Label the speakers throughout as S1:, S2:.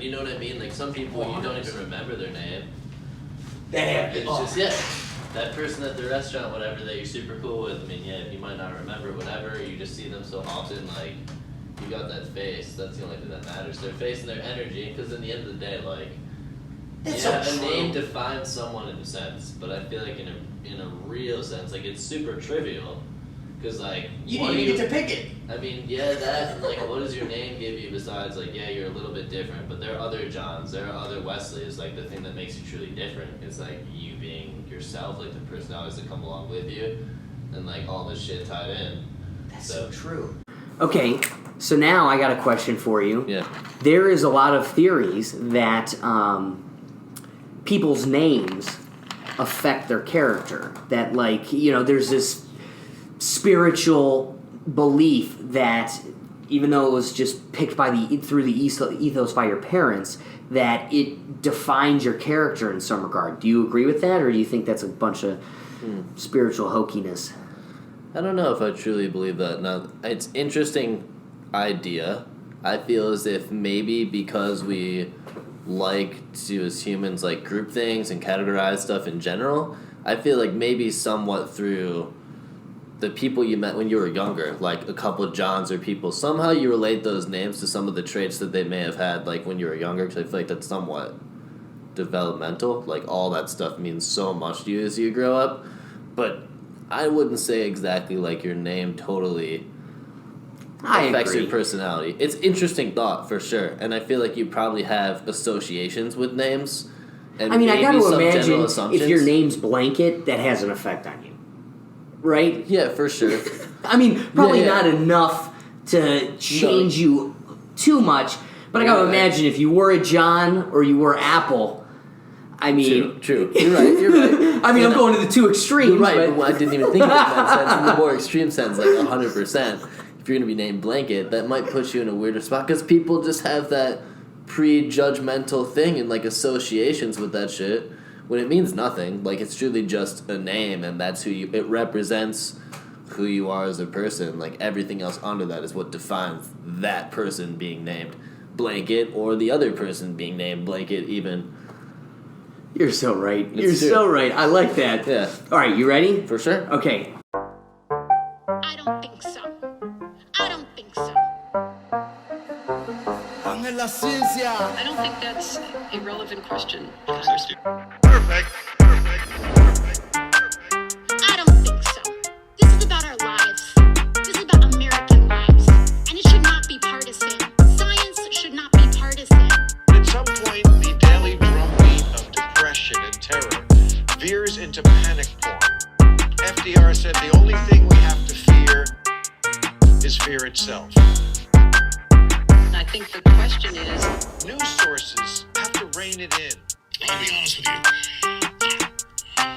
S1: you know what I mean? Like, some people, you don't even remember their name.
S2: It's
S1: just, that person at the restaurant, whatever, that you're super cool with, I mean, you might not remember whatever, you just see them so often, like, you got that face, that's the only thing that matters, their face and their energy, because in the end of the day, like, a name defines someone in a sense, but I feel like in a real sense, like, it's super trivial, because, like,
S2: you didn't even get to pick it.
S1: I mean, that, like, what does your name give you besides, like, you're a little bit different, but there are other Johns, there are other Wesleys, like, the thing that makes you truly different is, like, you being yourself, like, the personalities that come along with you, and, like, all this shit tied in.
S2: That's so true.
S3: Okay, so now I got a question for you.
S1: Yeah.
S3: There is a lot of theories that people's names affect their character. That, like, there's this spiritual belief that even though it was just picked through the ethos by your parents, that it defines your character in some regard. Do you agree with that, or do you think that's a bunch of spiritual hokiness?
S1: I don't know if I truly believe that. Now, it's interesting idea. I feel as if maybe because we like to, as humans, like, group things and categorize stuff in general, I feel like maybe somewhat through the people you met when you were younger, like a couple of Johns or people, somehow you relate those names to some of the traits that they may have had, like, when you were younger, because I feel like that's somewhat developmental. Like, all that stuff means so much to you as you grow up. But I wouldn't say exactly, like, your name totally affects your personality. It's interesting thought, for sure. And I feel like you probably have associations with names. And
S3: I mean, I got to
S1: some
S3: imagine
S1: assumptions.
S3: if your name's Blanket, that has an effect on you. Right?
S1: Yeah, for sure.
S3: I mean, probably not enough to change you too much, but I gotta imagine if you were a John or you were Apple, I mean...
S1: True. You're right.
S3: I mean, I'm going to the two extremes.
S1: You're right, but I didn't even think of it in that sense. In the more extreme sense, like 100%, if you're going to be named Blanket, that might put you in a weirder spot, because people just have that pre-judgmental thing and, like, associations with that shit. When it means nothing, like, it's truly just a name, and that's it represents who you are as a person. Like, everything else under that is what defines that person being named Blanket, or the other person being named Blanket even.
S3: You're so right. You're so right. I like that.
S1: Yeah.
S3: All right, you ready?
S1: For sure.
S3: Okay.
S4: I don't think so. I don't think that's a relevant question.
S5: Perfect.
S4: I don't think so. This is about our lives. This is about American lives. And it should not be partisan. Science should not be partisan.
S5: At some point, the daily drumbeat of depression and terror veers into panic porn. FDR said the only thing we have to fear is fear itself.
S4: I think the question is...
S5: News sources have to rein it in.
S6: I'll be honest with you. I'm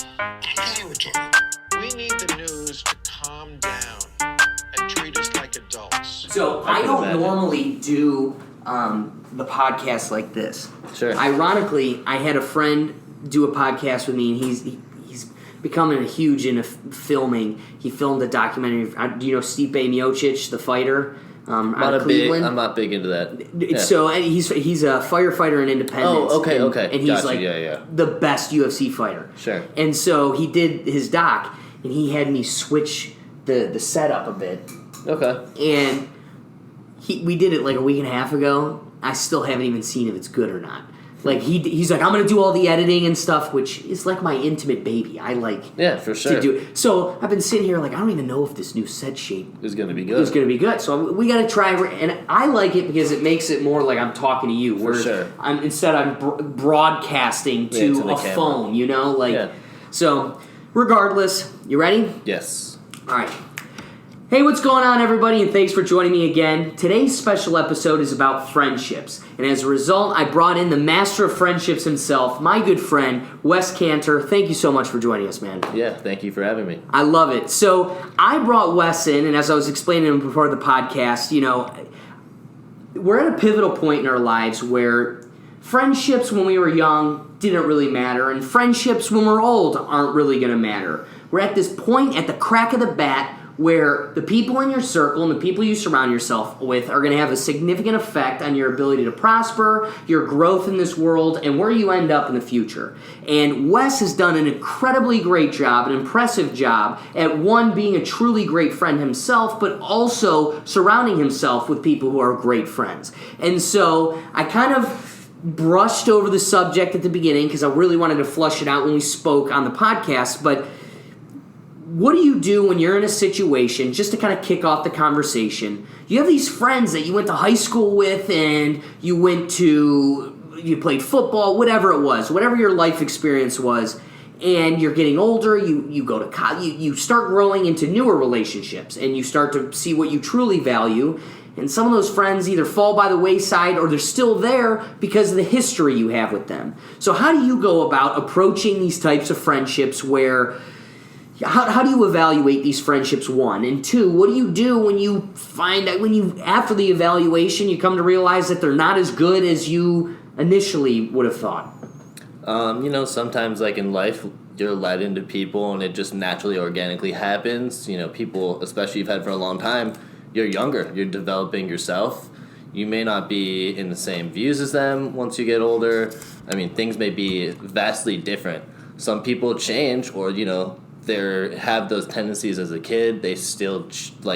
S6: kind of retarded.
S5: We need the news to calm down and treat us like adults.
S3: So I don't normally do the podcast like this.
S1: Sure.
S3: Ironically, I had a friend do a podcast with me, and he's becoming huge into filming. He filmed a documentary. Do you know Stipe Miocic, the fighter? Out of Cleveland.
S1: I'm not big into that. Yeah.
S3: So he's a firefighter in Independence.
S1: Oh, okay.
S3: And he's the best UFC fighter.
S1: Sure.
S3: And so he did his doc, and he had me switch the setup a bit.
S1: Okay.
S3: And we did it like a week and a half ago. I still haven't even seen if it's good or not. Like, he's like, I'm going to do all the editing and stuff, which is like my intimate baby. I like
S1: for sure.
S3: to do it. So I've been sitting here like, I don't even know if this new set shape
S1: is going to be good.
S3: So we got to try, and I like it because it makes it more like I'm talking to you.
S1: For sure.
S3: I'm broadcasting to a phone, you know? Like, So, regardless, you ready?
S1: Yes.
S3: All right. Hey, what's going on, everybody, and thanks for joining me again. Today's special episode is about friendships, and as a result, I brought in the master of friendships himself, my good friend, Wes Cantor. Thank you so much for joining us, man.
S1: Yeah, thank you for having me.
S3: I love it. So, I brought Wes in, and as I was explaining to him before the podcast, we're at a pivotal point in our lives where friendships when we were young didn't really matter, and friendships when we're old aren't really going to matter. We're at this point at the crack of the bat where the people in your circle and the people you surround yourself with are going to have a significant effect on your ability to prosper, your growth in this world, and where you end up in the future. And Wes has done an incredibly great job, an impressive job, at one, being a truly great friend himself, but also surrounding himself with people who are great friends. And so I kind of brushed over the subject at the beginning because I really wanted to flush it out when we spoke on the podcast, but what do you do when you're in a situation, just to kind of kick off the conversation, you have these friends that you went to high school with and you played football, whatever it was, whatever your life experience was, and you're getting older, you go to college, you start growing into newer relationships, and you start to see what you truly value, and some of those friends either fall by the wayside or they're still there because of the history you have with them. So how do you go about approaching these types of friendships where... How do you evaluate these friendships, one? And two, what do you do when you find that after the evaluation, you come to realize that they're not as good as you initially would have thought?
S1: Sometimes like in life, you're led into people and it just naturally, organically happens. People, especially you've had for a long time, you're younger, you're developing yourself. You may not be in the same views as them once you get older. I mean, things may be vastly different. Some people change or, they have those tendencies as a kid. They still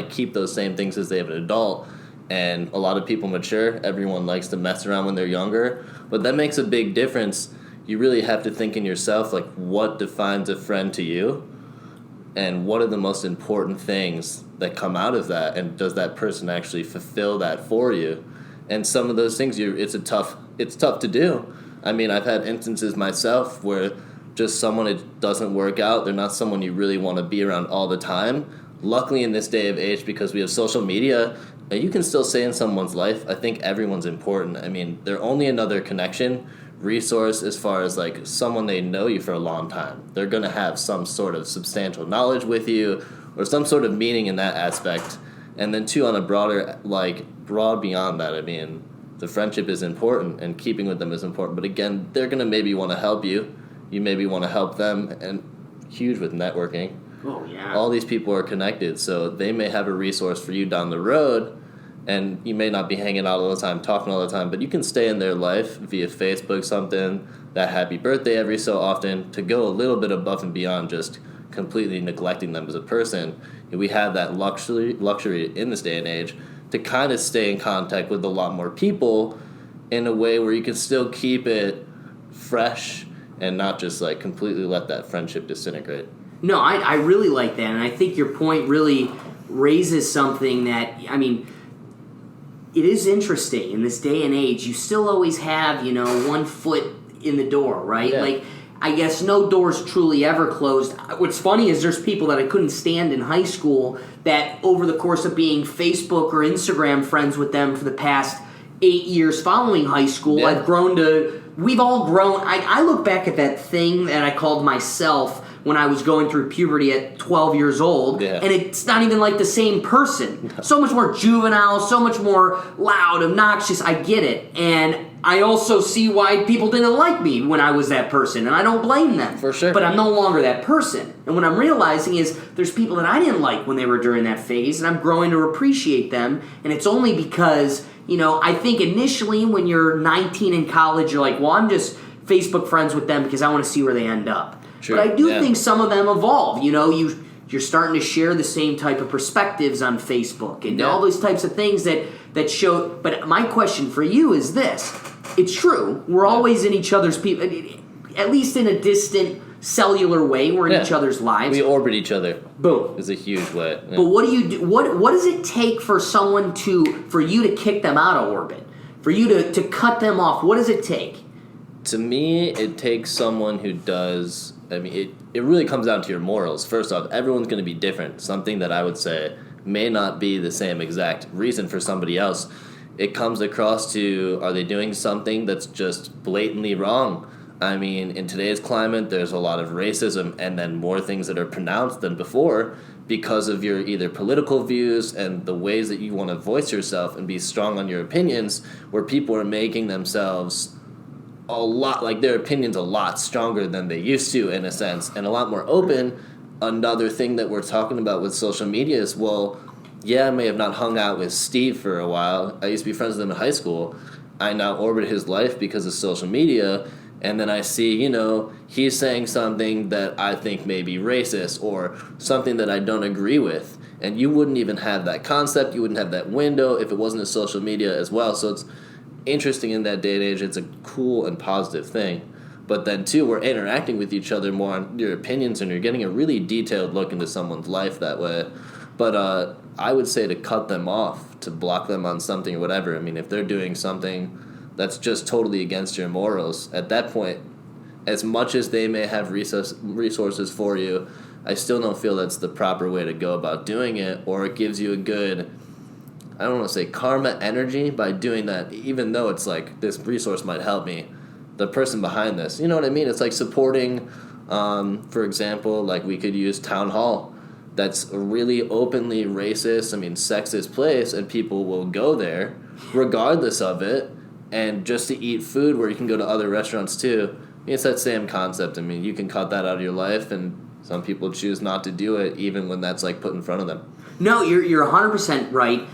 S1: keep those same things as they have an adult. And a lot of people mature. Everyone likes to mess around when they're younger. But that makes a big difference. You really have to think in yourself, what defines a friend to you? And what are the most important things that come out of that? And does that person actually fulfill that for you? And some of those things, it's tough to do. I mean, I've had instances myself where just someone it doesn't work out. They're not someone you really want to be around all the time. Luckily in this day of age, because we have social media, you can still say in someone's life, I think everyone's important. I mean, they're only another connection, resource as far as someone they know you for a long time. They're going to have some sort of substantial knowledge with you or some sort of meaning in that aspect. And then two, on a broad beyond that, I mean, the friendship is important and keeping with them is important. But again, they're going to maybe want to help you. You maybe want to help them, and huge with networking.
S3: Oh, yeah.
S1: All these people are connected, so they may have a resource for you down the road, and you may not be hanging out all the time, talking all the time, but you can stay in their life via Facebook, something, that happy birthday every so often, to go a little bit above and beyond just completely neglecting them as a person. And we have that luxury in this day and age to kind of stay in contact with a lot more people in a way where you can still keep it fresh and not just completely let that friendship disintegrate.
S3: No, I really like that, and I think your point really raises something that, I mean, it is interesting in this day and age. You still always have, 1 foot in the door, right?
S1: Yeah.
S3: I guess no door's truly ever closed. What's funny is there's people that I couldn't stand in high school that over the course of being Facebook or Instagram friends with them for the past 8 years following high school,
S1: Yeah.
S3: We've all grown. I look back at that thing that I called myself when I was going through puberty at 12 years old, and it's not even the same person. No. So much more juvenile, so much more loud, obnoxious. I get it. And I also see why people didn't like me when I was that person, and I don't blame them.
S1: For sure.
S3: But I'm no longer that person. And what I'm realizing is there's people that I didn't like when they were during that phase, and I'm growing to appreciate them, and it's only because... I think initially when you're 19 in college, you're like, well, I'm just Facebook friends with them because I want to see where they end up.
S1: Sure.
S3: But I do think some of them evolve. You're starting to share the same type of perspectives on Facebook and all those types of things that show. But my question for you is this. It's true. We're always in each other's people, at least in a distant cellular way. We're in each other's lives.
S1: We orbit each other.
S3: Boom.
S1: Is a huge way. Yeah.
S3: But what do you do? What does it take for for you to kick them out of orbit? For you to cut them off? What does it take?
S1: To me, it takes someone who does. I mean, it really comes down to your morals. First off, everyone's going to be different. Something that I would say may not be the same exact reason for somebody else. It comes across to, are they doing something that's just blatantly wrong? I mean, in today's climate, there's a lot of racism and then more things that are pronounced than before because of your either political views and the ways that you want to voice yourself and be strong on your opinions, where people are making themselves their opinions a lot stronger than they used to, in a sense, and a lot more open. another thing that we're talking about with social media is, well, yeah, I may have not hung out with Steve for a while. I used to be friends with him in high school. I now orbit his life because of social media, and then I see, he's saying something that I think may be racist or something that I don't agree with. And you wouldn't even have that concept, you wouldn't have that window if it wasn't a social media as well. So it's interesting in that day and age. It's a cool and positive thing. But then, too, we're interacting with each other more on your opinions, and you're getting a really detailed look into someone's life that way. But I would say to cut them off, to block them on something or whatever. I mean, if they're doing something that's just totally against your morals, at that point, as much as they may have resources for you, I still don't feel that's the proper way to go about doing it, or it gives you a good, I don't want to say karma energy by doing that, even though it's like, this resource might help me. The person behind this, you know what I mean? It's like supporting, for example, like we could use Town Hall. That's a really openly racist, sexist place, and people will go there regardless of it, and just to eat food where you can go to other restaurants too. It's that same concept. You can cut that out of your life, and some people choose not to do it even when that's like put in front of them.
S3: No, you're 100% right.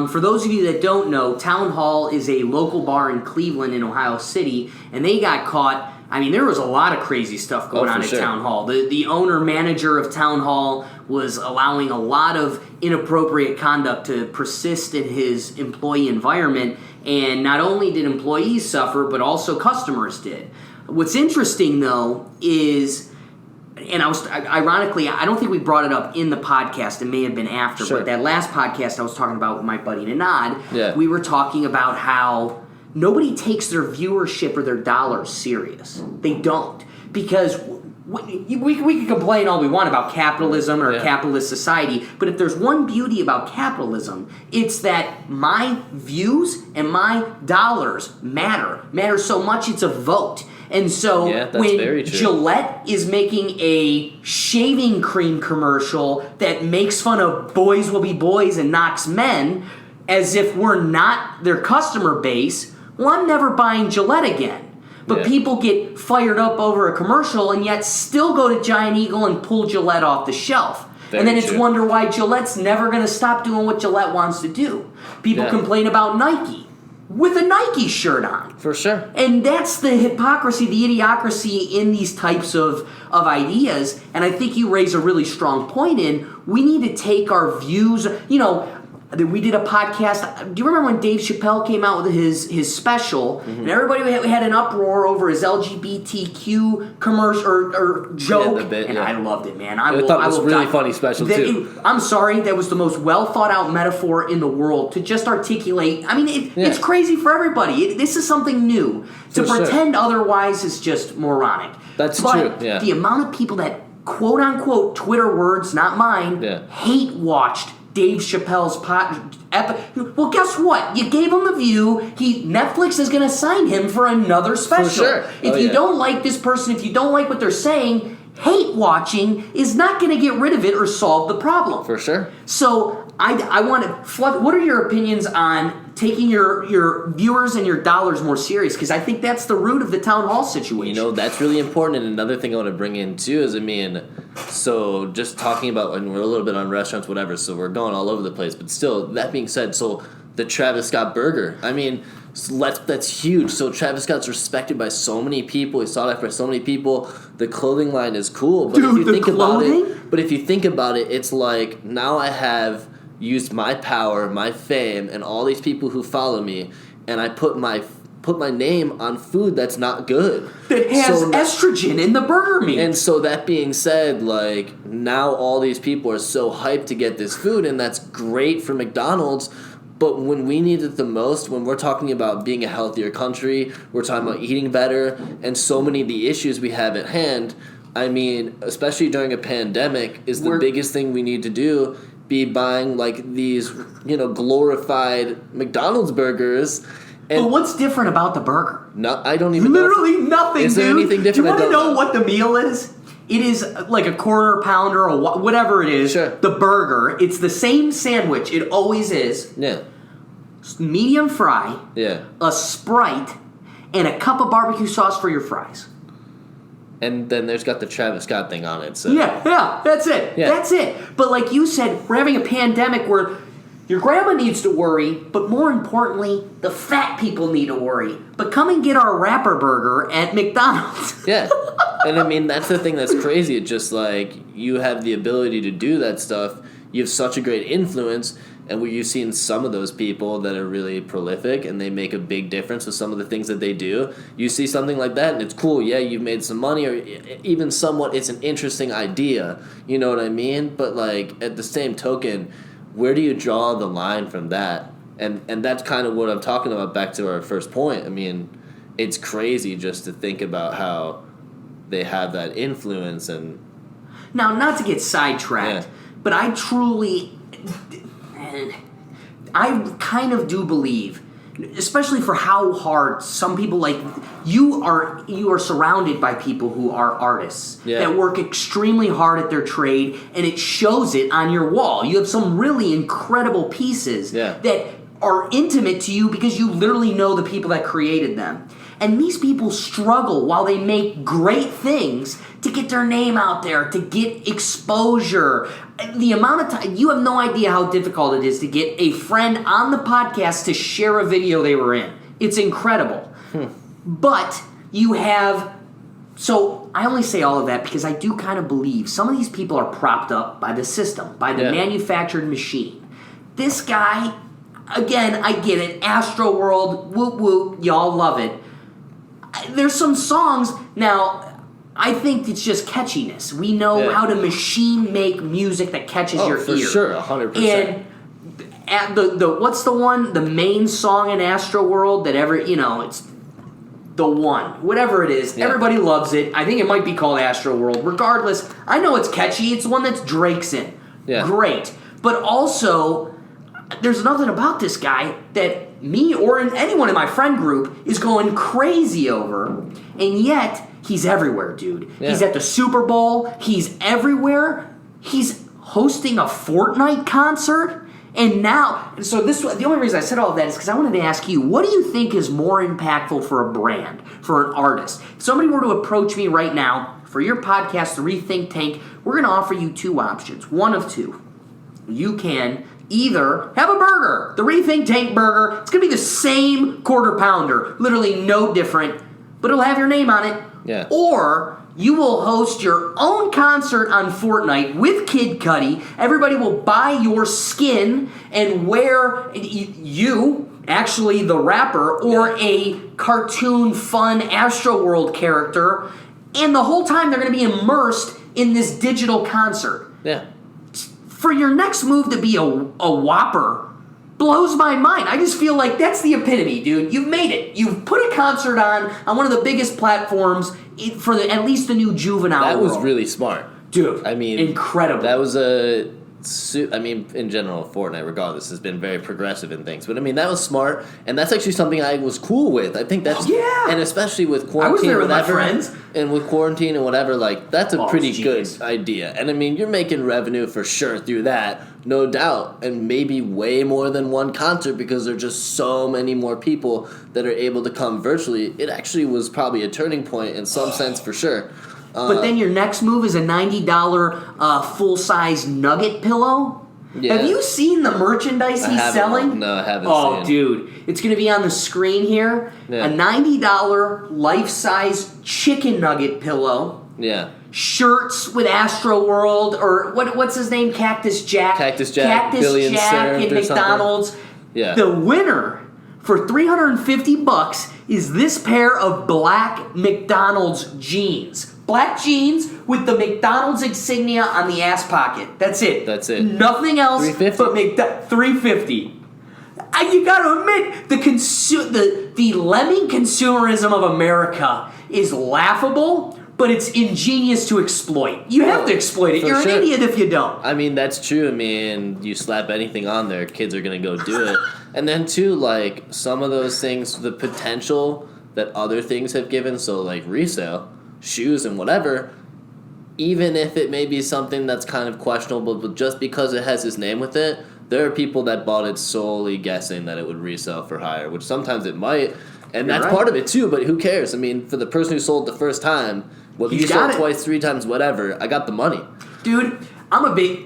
S3: For those of you that don't know, Town Hall is a local bar in Cleveland in Ohio City, and they got caught. There was a lot of crazy stuff going on at Town Hall. The owner-manager of Town Hall was allowing a lot of inappropriate conduct to persist in his employee environment, and not only did employees suffer, but also customers did. What's interesting, though, is, and ironically, I don't think we brought it up in the podcast. It may have been after, but that last podcast I was talking about with my buddy Nanad, we were talking about how nobody takes their viewership or their dollars serious. They don't. Because we can complain all we want about capitalism or capitalist society, but if there's one beauty about capitalism, it's that my views and my dollars matter so much it's a vote. And so when Gillette is making a shaving cream commercial that makes fun of boys will be boys and knocks men as if we're not their customer base, well, I'm never buying Gillette again. But people get fired up over a commercial and yet still go to Giant Eagle and pull Gillette off the shelf. And then it's wonder why Gillette's never going to stop doing what Gillette wants to do. People complain about Nike with a Nike shirt on.
S1: For sure.
S3: And that's the hypocrisy, the idiocracy in these types of ideas. And I think you raise a really strong point in, we need to take our views, we did a podcast. Do you remember when Dave Chappelle came out with his special, and everybody had an uproar over his LGBTQ commercial or joke?
S1: Yeah, the bit,
S3: and I loved it, man.
S1: I thought it was a really funny special, too.
S3: I'm sorry, that was the most well-thought-out metaphor in the world to just articulate. It's crazy for everybody. This is something new. To pretend otherwise is just moronic.
S1: That's true, yeah.
S3: The amount of people that, quote-unquote, Twitter words, not mine, hate-watched Dave Chappelle's well, guess what? You gave him the view. Netflix is going to sign him for another special.
S1: For sure.
S3: If you don't like this person, if you don't like what they're saying, hate watching is not going to get rid of it or solve the problem.
S1: For sure.
S3: So I want to what are your opinions on taking your viewers and your dollars more serious? Because I think that's the root of the Town Hall situation.
S1: That's really important. And another thing I want to bring in too is, so just talking about, and we're a little bit on restaurants, whatever, so we're going all over the place. But still, that being said, so the Travis Scott burger, that's huge. So Travis Scott's respected by so many people. He's sought after by so many people. The clothing line is cool. But if you think about it, it's like, now I have used my power, my fame, and all these people who follow me, and I put my name on food that's not good.
S3: That has estrogen in the burger meat.
S1: And so that being said, now all these people are so hyped to get this food, and that's great for McDonald's. But when we need it the most, when we're talking about being a healthier country, we're talking about eating better, and so many of the issues we have at hand, especially during a pandemic, is the biggest thing we need to do be buying these, glorified McDonald's burgers.
S3: But what's different about the burger?
S1: No, I don't even know.
S3: Literally nothing,
S1: is there
S3: dude.
S1: anything different?
S3: Do you want to know what the meal is? It is like a quarter pounder or whatever it is.
S1: Sure.
S3: The burger. It's the same sandwich. It always is.
S1: Yeah.
S3: Medium fry.
S1: Yeah.
S3: A Sprite. And a cup of barbecue sauce for your fries.
S1: And then there's got the Travis Scott thing on it. So
S3: Yeah, that's it.
S1: Yeah.
S3: That's it. But like you said, we're having a pandemic where your grandma needs to worry, but more importantly, the fat people need to worry. But come and get our Wrapper Burger at McDonald's.
S1: Yeah. And I mean, that's the thing that's crazy. It's just like you have the ability to do that stuff. You have such a great influence. And where you've seen some of those people that are really prolific and they make a big difference with some of the things that they do. You see something like that and it's cool. Yeah, you've made some money, or even somewhat it's an interesting idea. You know what I mean? But like at the same token, where do you draw the line from that? And that's kind of what I'm talking about back to our first point. I mean, it's crazy just to think about how they have that influence. And
S3: Now, not to get sidetracked, but I truly... I kind of do believe, especially for how hard some people like you are surrounded by people who are artists that work extremely hard at their trade, and it shows it on your wall. You have some really incredible pieces that are intimate to you because you literally know the people that created them. And these people struggle while they make great things to get their name out there, to get exposure. The amount of time, you have no idea how difficult it is to get a friend on the podcast to share a video they were in. It's incredible. But you have, so I only say all of that because I do kind of believe some of these people are propped up by the system, by the manufactured machine. This guy, again, I get it, Astro World, whoop whoop, y'all love it. There's some songs, now, I think it's just catchiness. We know how to machine make music that catches your ear.
S1: For sure, 100%.
S3: And at the what's the one, the main song in Astro World that it's the one, whatever it is, everybody loves it. I think it might be called Astro World. Regardless, I know it's catchy. It's the one that's Drake's in. Yeah. Great. But also, there's nothing about this guy that me or anyone in my friend group is going crazy over, and yet he's everywhere, dude. Yeah. He's at the Super Bowl. He's everywhere. He's hosting a Fortnite concert, and now, so the only reason I said all of that is because I wanted to ask you, what do you think is more impactful for a brand, for an artist? If somebody were to approach me right now for your podcast, The Rethink Tank, we're going to offer you two options, one of two. You can either have a burger, the Rethink Tank burger. It's going to be the same quarter pounder, literally no different, but it'll have your name on it.
S1: Yeah.
S3: Or you will host your own concert on Fortnite with Kid Cudi. Everybody will buy your skin and wear you, actually the rapper, or a cartoon fun Astro World character, and the whole time they're going to be immersed in this digital concert.
S1: Yeah.
S3: For your next move to be a Whopper blows my mind. I just feel like that's the epitome, dude. You've made it. You've put a concert on one of the biggest platforms for at least the new juvenile
S1: That was
S3: world.
S1: really smart.
S3: Dude,
S1: I mean,
S3: incredible.
S1: That was in general, Fortnite, regardless, has been very progressive in things. But I mean, that was smart, and that's actually something I was cool with. I think that's and especially with quarantine,
S3: I was there with my
S1: whatever,
S3: friends,
S1: and with quarantine and whatever, like that's a pretty good idea. And I mean, you're making revenue for sure through that, no doubt, and maybe way more than one concert because there are just so many more people that are able to come virtually. It actually was probably a turning point in some sense for sure.
S3: But then your next move is a $90 full-size nugget pillow? Yeah. Have you seen the merchandise he's selling?
S1: No, I haven't seen.
S3: Oh, dude. It's going to be on the screen here. Yeah. A $90 life-size chicken nugget pillow.
S1: Yeah.
S3: Shirts with Astro World, or what's his name? Cactus Jack.
S1: Cactus Jack
S3: in McDonald's.
S1: Something. Yeah.
S3: The winner for $350 is this pair of black McDonald's jeans. Black jeans with the McDonald's insignia on the ass pocket. That's it. Nothing else but $350. You gotta admit, the lemming consumerism of America is laughable, but it's ingenious to exploit. You have to exploit it. You're an idiot if you don't.
S1: I mean, that's true. I mean, you slap anything on there, kids are going to go do it. And then, too, like, some of those things, the potential that other things have given, so, like, resale, shoes and whatever, even if it may be something that's kind of questionable, but just because it has his name with it, there are people that bought it solely guessing that it would resell for higher, which sometimes it might. And that's part of it, too, but who cares? I mean, for the person who sold the first time, Whether
S3: He's
S1: you
S3: got
S1: sold
S3: it.
S1: twice, 3 times, whatever, I got the money.
S3: Dude,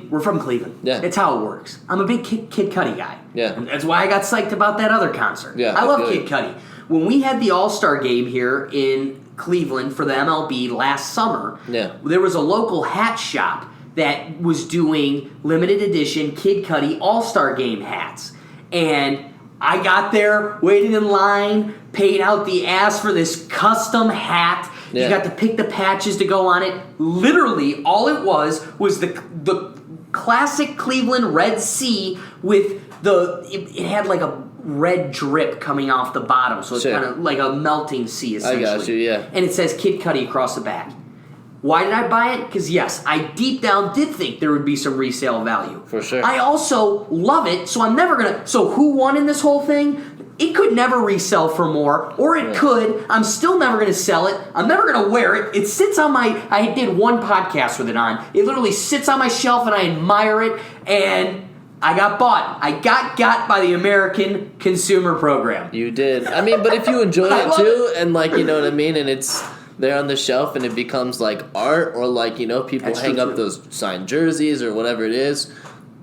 S3: we're from Cleveland.
S1: Yeah.
S3: That's how it works. I'm a big Kid Cudi guy.
S1: Yeah.
S3: And that's why I got psyched about that other concert.
S1: Yeah,
S3: I love
S1: I feel
S3: Kid Cudi. When we had the All-Star game here in Cleveland for the MLB last summer, there was a local hat shop that was doing limited edition Kid Cudi All-Star game hats. And I got there, waited in line, paid out the ass for this custom hat.
S1: Yeah.
S3: You got to pick the patches to go on it. Literally, all it was the classic Cleveland Red Sea with it had like a red drip coming off the bottom, so it's
S1: Sure.
S3: kind of like a melting sea, essentially.
S1: I got you, yeah.
S3: And it says Kid Cudi across the back. Why did I buy it? Because yes, I deep down did think there would be some resale value.
S1: For sure.
S3: I also love it, so I'm never gonna. So who won in this whole thing? It could never resell for more, or it could. I'm still never going to sell it. I'm never going to wear it. It sits on my... I did one podcast with it on. It literally sits on my shelf, and I admire it, and I got bought. I got by the American Consumer Program.
S1: You did. I mean, but if you enjoy
S3: I
S1: it
S3: love
S1: too, and like, you know what I mean, and it's there on the shelf, and it becomes like art, or like, you know, people
S3: That's
S1: hang
S3: so
S1: up
S3: true.
S1: those signed jerseys or whatever it is,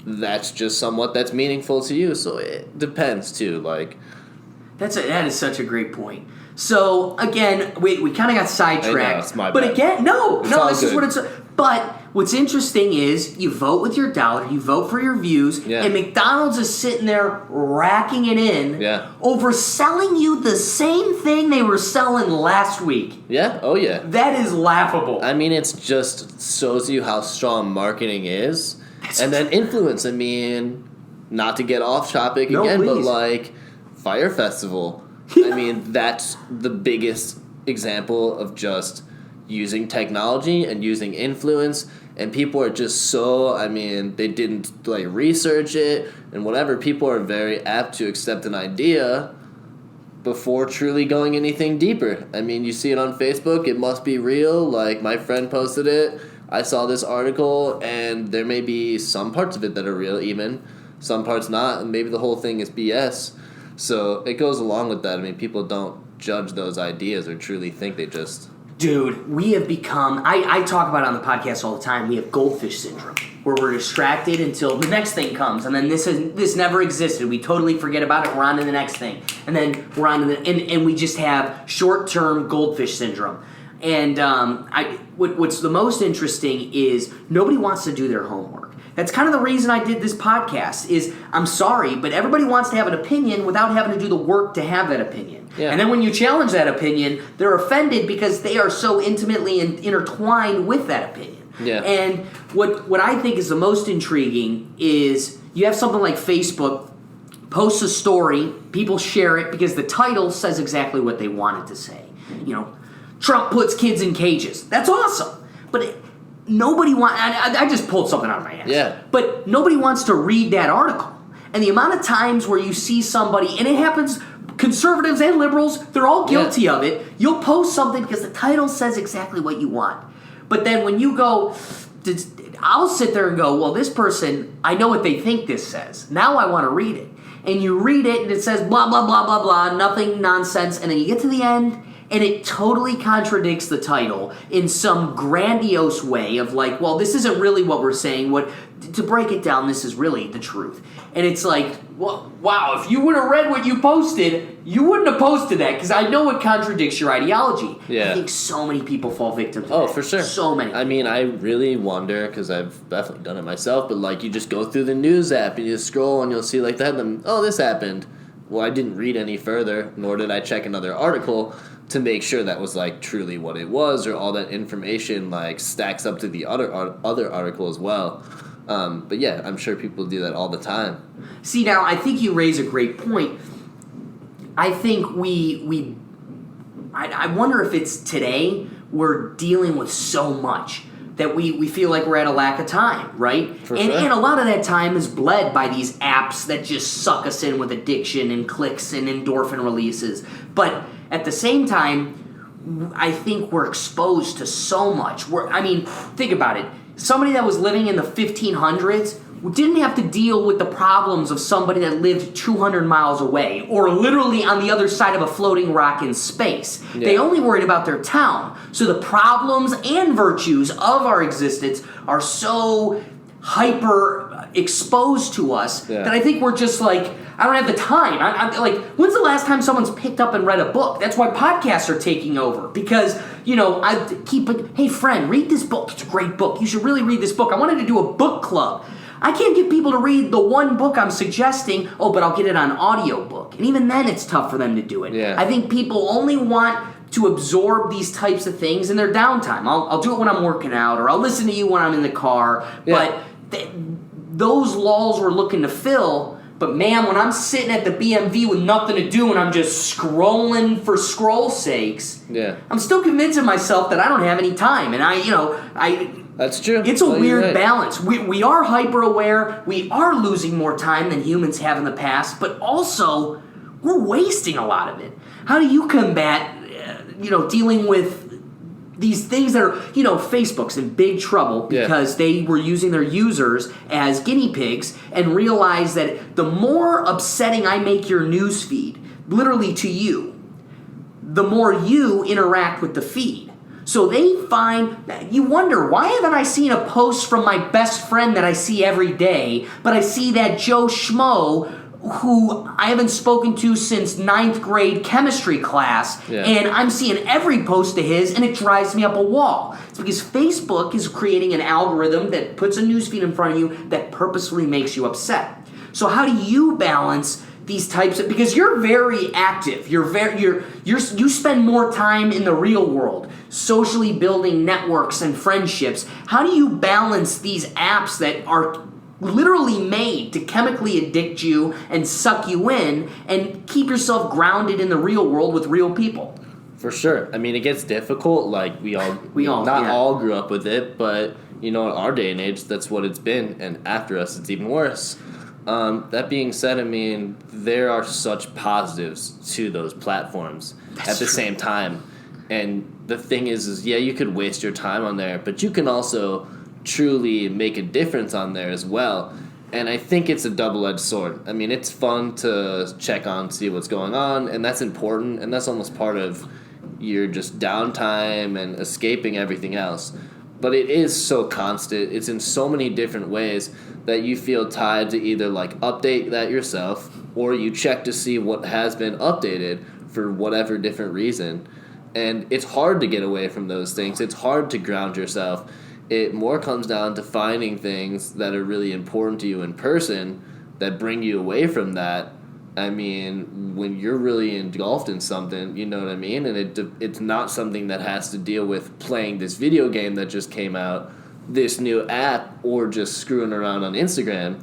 S1: that's just somewhat that's meaningful to you. So it depends too. Like,
S3: That is such a great point. So again, we kind of got sidetracked.
S1: I know, it's my
S3: but
S1: bad.
S3: again, no,
S1: all
S3: this is
S1: good.
S3: what it's. But what's interesting is you vote with your dollar, you vote for your views,
S1: Yeah.
S3: and McDonald's is sitting there racking it in
S1: Yeah.
S3: over selling you the same thing they were selling last week.
S1: yeah, oh yeah.
S3: That is laughable.
S1: I mean, it's just shows you how strong marketing is, and then influence. I mean, not to get off topic
S3: No,
S1: again, but
S3: please.
S1: like Fire Festival. I mean, that's the biggest example of just using technology and using influence, and people are just so. I mean, they didn't like research it and whatever. People are very apt to accept an idea before truly going anything deeper. I mean, you see it on Facebook, it must be real. Like, my friend posted it, I saw this article, and there may be some parts of it that are real even, some parts not, and maybe the whole thing is BS. So it goes along with that. I mean, people don't judge those ideas or truly think, they just...
S3: Dude, we have become, I talk about it on the podcast all the time, we have goldfish syndrome, where we're distracted until the next thing comes, and then this never existed. We totally forget about it, we're on to the next thing. And then we're on to and we just have short-term goldfish syndrome. And what's the most interesting is nobody wants to do their homework. That's kind of the reason I did this podcast is, I'm sorry, but everybody wants to have an opinion without having to do the work to have that opinion.
S1: Yeah.
S3: And then when you challenge that opinion, they're offended because they are so intimately intertwined with that opinion.
S1: Yeah.
S3: And what I think is the most intriguing is you have something like Facebook posts a story, people share it because the title says exactly what they want it to say. You know, Trump puts kids in cages. That's awesome. But nobody wants... I just pulled something out of my ass.
S1: Yeah.
S3: But nobody wants to read that article. And the amount of times where you see somebody, and it happens, conservatives and liberals, they're all guilty of it. You'll post something because the title says exactly what you want. But then when you go... I'll sit there and go, well, this person, I know what they think this says. Now I want to read it. And you read it, and it says blah, blah, blah, blah, blah, nothing, nonsense. And then you get to the end, and it totally contradicts the title in some grandiose way of like, well, this isn't really what we're saying. To break it down, this is really the truth. And it's like, well, wow, if you would have read what you posted, you wouldn't have posted that because I know it contradicts your ideology.
S1: Yeah.
S3: I think so many people fall victim to that.
S1: Oh, for sure.
S3: So many.
S1: I mean, I really wonder, because I've definitely done it myself, but like, you just go through the news app and you scroll and you'll see like that, and oh, this happened. Well, I didn't read any further, nor did I check another article to make sure that was like truly what it was, or all that information like stacks up to the other article as well. But yeah, I'm sure people do that all the time.
S3: See, now, I think you raise a great point. I think I wonder if it's today we're dealing with so much that we feel like we're at a lack of time, right?
S1: For
S3: and,
S1: sure.
S3: and a lot of that time is bled by these apps that just suck us in with addiction and clicks and endorphin releases. But at the same time, I think we're exposed to so much. Think about it. Somebody that was living in the 1500s didn't have to deal with the problems of somebody that lived 200 miles away or literally on the other side of a floating rock in space.
S1: Yeah.
S3: They only worried about their town. So the problems and virtues of our existence are so hyper exposed to us that I think we're just like, I don't have the time. I'm like, when's the last time someone's picked up and read a book? That's why podcasts are taking over. Because, I keep like, hey friend, read this book. It's a great book. You should really read this book. I wanted to do a book club. I can't get people to read the one book I'm suggesting, but I'll get it on audiobook. And even then it's tough for them to do it.
S1: Yeah.
S3: I think people only want to absorb these types of things in their downtime. I'll do it when I'm working out, or I'll listen to you when I'm in the car.
S1: Yeah.
S3: But those lulls we're looking to fill. But man, when I'm sitting at the BMV with nothing to do and I'm just scrolling for scroll's sakes, I'm still convincing myself that I don't have any time. And
S1: that's true.
S3: It's a weird balance. We are hyper aware. We are losing more time than humans have in the past, but also we're wasting a lot of it. How do you combat, dealing with these things that are, Facebook's in big trouble because they were using their users as guinea pigs and realized that the more upsetting I make your news feed, literally to you, the more you interact with the feed. So they find, you wonder, why haven't I seen a post from my best friend that I see every day, but I see that Joe Schmo who I haven't spoken to since 9th grade chemistry class, and I'm seeing every post of his, and it drives me up a wall. It's because Facebook is creating an algorithm that puts a newsfeed in front of you that purposefully makes you upset. So how do you balance these types of, because you're very active, you spend more time in the real world, socially building networks and friendships. How do you balance these apps that are literally made to chemically addict you and suck you in and keep yourself grounded in the real world with real people?
S1: For sure. I mean, it gets difficult. Like, we all all grew up with it, but, in our day and age, that's what it's been. And after us, it's even worse. That being said, I mean, there are such positives to those platforms at the same time. And the thing is, you could waste your time on there, but you can also truly make a difference on there as well. And I think it's a double-edged sword. I mean, it's fun to check on, see what's going on, and that's important, and that's almost part of your just downtime and escaping everything else. But it is so constant. It's in so many different ways that you feel tied to either update that yourself, or you check to see what has been updated for whatever different reason. And it's hard to get away from those things. It's hard to ground yourself. It more comes down to finding things that are really important to you in person that bring you away from that. I mean, when you're really engulfed in something, you know what I mean? And it's not something that has to deal with playing this video game that just came out, this new app, or just screwing around on Instagram.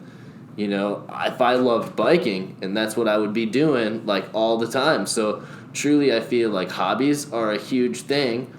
S1: If I loved biking, and that's what I would be doing, all the time. So truly, I feel like hobbies are a huge thing.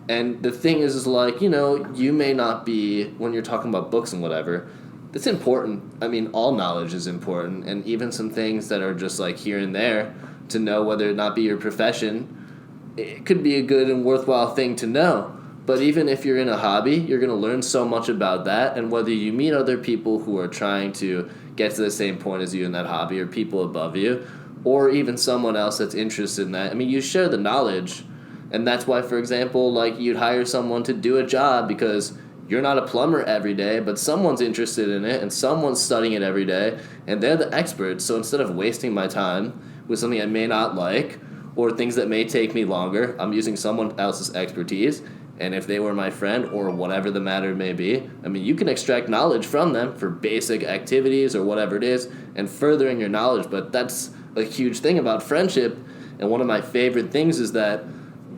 S1: And the thing is you may not be, when you're talking about books and whatever, that's important. I mean, all knowledge is important, and even some things that are just here and there to know whether it not be your profession, it could be a good and worthwhile thing to know. But even if you're in a hobby, you're going to learn so much about that, and whether you meet other people who are trying to get to the same point as you in that hobby, or people above you, or even someone else that's interested in that, I mean, you share the knowledge. And that's why, for example, you'd hire someone to do a job because you're not a plumber every day, but someone's interested in it and someone's studying it every day, and they're the experts. So instead of wasting my time with something I may not like or things that may take me longer, I'm using someone else's expertise. And if they were my friend or whatever the matter may be, I mean, you can extract knowledge from them for basic activities or whatever it is and furthering your knowledge. But that's a huge thing about friendship. And one of my favorite things is that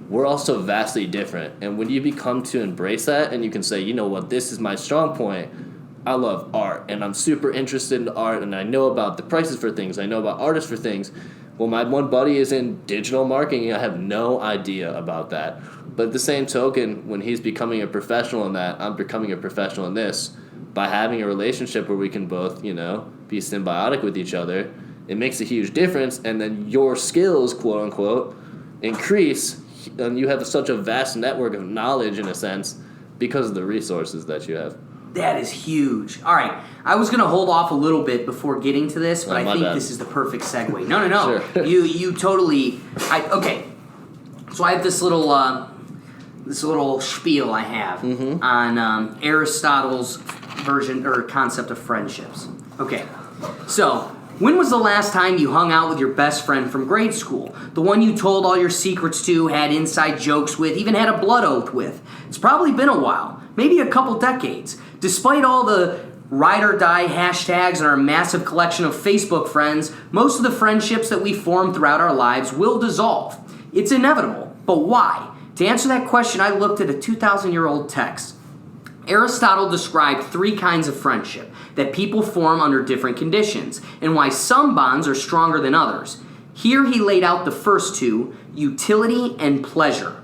S1: we're also vastly different. And when you become to embrace that and you can say, you know what, this is my strong point. I love art and I'm super interested in art and I know about the prices for things. I know about artists for things. Well, my one buddy is in digital marketing. I have no idea about that. But at the same token, when he's becoming a professional in that, I'm becoming a professional in this. By having a relationship where we can both, be symbiotic with each other, it makes a huge difference. And then your skills, quote unquote, increase. And you have such a vast network of knowledge, in a sense, because of the resources that you have.
S3: That is huge. All right. I was going to hold off a little bit before getting to this, but I think this is the perfect segue. No.
S1: Sure.
S3: You totally... Okay. So I have this little spiel I have on Aristotle's version or concept of friendships. Okay. So, when was the last time you hung out with your best friend from grade school? The one you told all your secrets to, had inside jokes with, even had a blood oath with? It's probably been a while. Maybe a couple decades. Despite all the ride or die hashtags and our massive collection of Facebook friends, most of the friendships that we form throughout our lives will dissolve. It's inevitable, but why? To answer that question, I looked at a 2,000-year-old text. Aristotle described 3 kinds of friendship that people form under different conditions, and why some bonds are stronger than others. Here he laid out the first 2, utility and pleasure.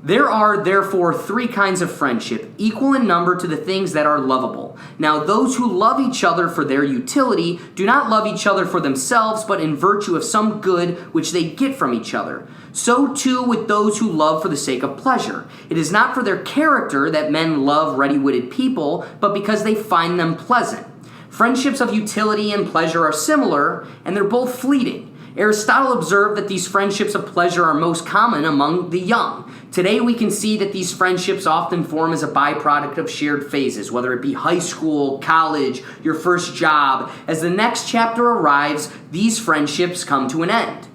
S3: There are, therefore, 3 kinds of friendship, equal in number to the things that are lovable. Now, those who love each other for their utility do not love each other for themselves, but in virtue of some good which they get from each other. So, too, with those who love for the sake of pleasure. It is not for their character that men love ready-witted people, but because they find them pleasant. Friendships of utility and pleasure are similar, and they're both fleeting. Aristotle observed that these friendships of pleasure are most common among the young. Today we can see that these friendships often form as a byproduct of shared phases, whether it be high school, college, your first job. As the next chapter arrives, these friendships come to an end.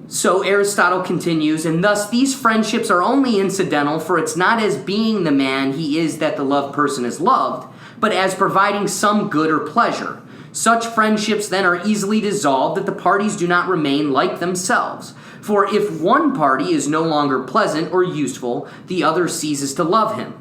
S3: So Aristotle continues, and thus these friendships are only incidental, for it's not as being the man he is that the loved person is loved, but as providing some good or pleasure. Such friendships then are easily dissolved that the parties do not remain like themselves. For if one party is no longer pleasant or useful, the other ceases to love him.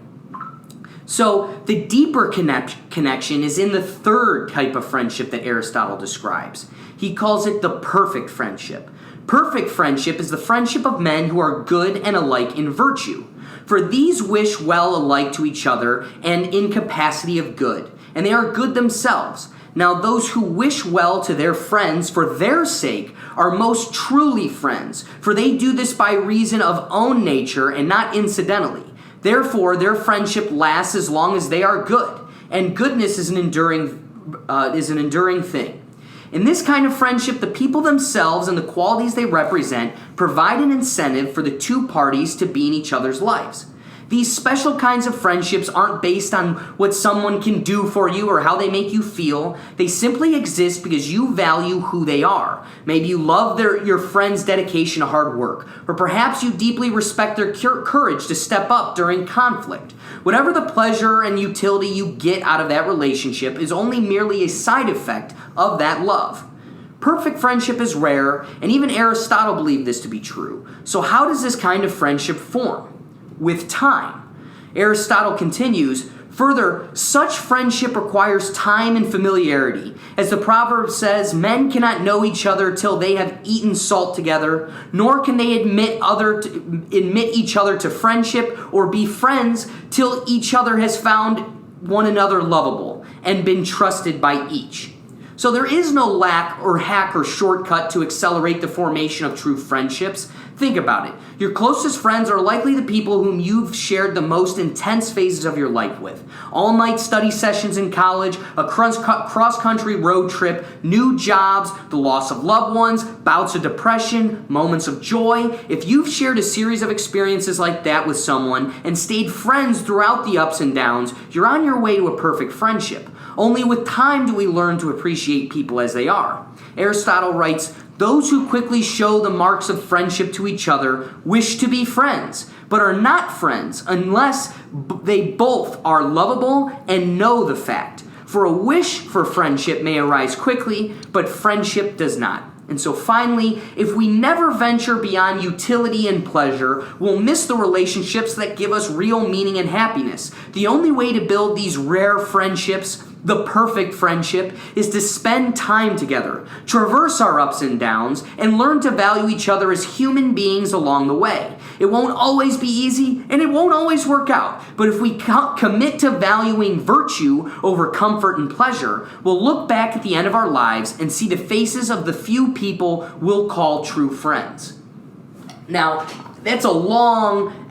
S3: So the deeper connection is in the third type of friendship that Aristotle describes. He calls it the perfect friendship. Perfect friendship is the friendship of men who are good and alike in virtue. For these wish well alike to each other and in capacity of good, and they are good themselves. Now those who wish well to their friends for their sake are most truly friends, for they do this by reason of own nature and not incidentally. Therefore their friendship lasts as long as they are good, and goodness is an enduring thing. In this kind of friendship, the people themselves and the qualities they represent provide an incentive for the 2 parties to be in each other's lives. These special kinds of friendships aren't based on what someone can do for you or how they make you feel. They simply exist because you value who they are. Maybe you love your friend's dedication to hard work, or perhaps you deeply respect their courage to step up during conflict. Whatever the pleasure and utility you get out of that relationship is only merely a side effect of that love. Perfect friendship is rare, and even Aristotle believed this to be true. So how does this kind of friendship form? With time. Aristotle continues, further, such friendship requires time and familiarity. As the proverb says, men cannot know each other till they have eaten salt together, nor can they admit each other to friendship or be friends till each other has found one another lovable and been trusted by each. So there is no lack or hack or shortcut to accelerate the formation of true friendships. Think about it. Your closest friends are likely the people whom you've shared the most intense phases of your life with. All-night study sessions in college, a cross-country road trip, new jobs, the loss of loved ones, bouts of depression, moments of joy. If you've shared a series of experiences like that with someone and stayed friends throughout the ups and downs, you're on your way to a perfect friendship. Only with time do we learn to appreciate people as they are. Aristotle writes, those who quickly show the marks of friendship to each other wish to be friends, but are not friends unless they both are lovable and know the fact. For a wish for friendship may arise quickly, but friendship does not. And so finally, if we never venture beyond utility and pleasure, we'll miss the relationships that give us real meaning and happiness. The only way to build these rare friendships, the perfect friendship, is to spend time together, traverse our ups and downs, and learn to value each other as human beings along the way. It won't always be easy, and it won't always work out. But if we commit to valuing virtue over comfort and pleasure, we'll look back at the end of our lives and see the faces of the few people we'll call true friends. Now, that's a long,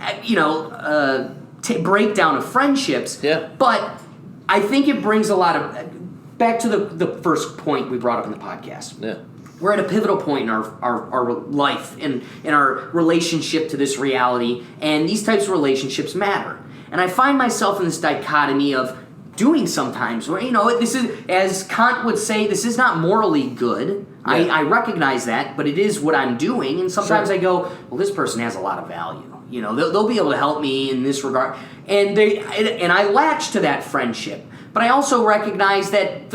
S3: breakdown of friendships.
S1: Yeah.
S3: But I think it brings a lot of... Back to the first point we brought up in the podcast.
S1: Yeah.
S3: We're at a pivotal point in our life, in our relationship to this reality, and these types of relationships matter. And I find myself in this dichotomy of doing sometimes where, this is, as Kant would say, this is not morally good.
S1: Yeah.
S3: I recognize that, but it is what I'm doing, and sometimes
S1: Sure.
S3: I go, well, this person has a lot of value. They'll be able to help me in this regard. And I latch to that friendship. But I also recognize that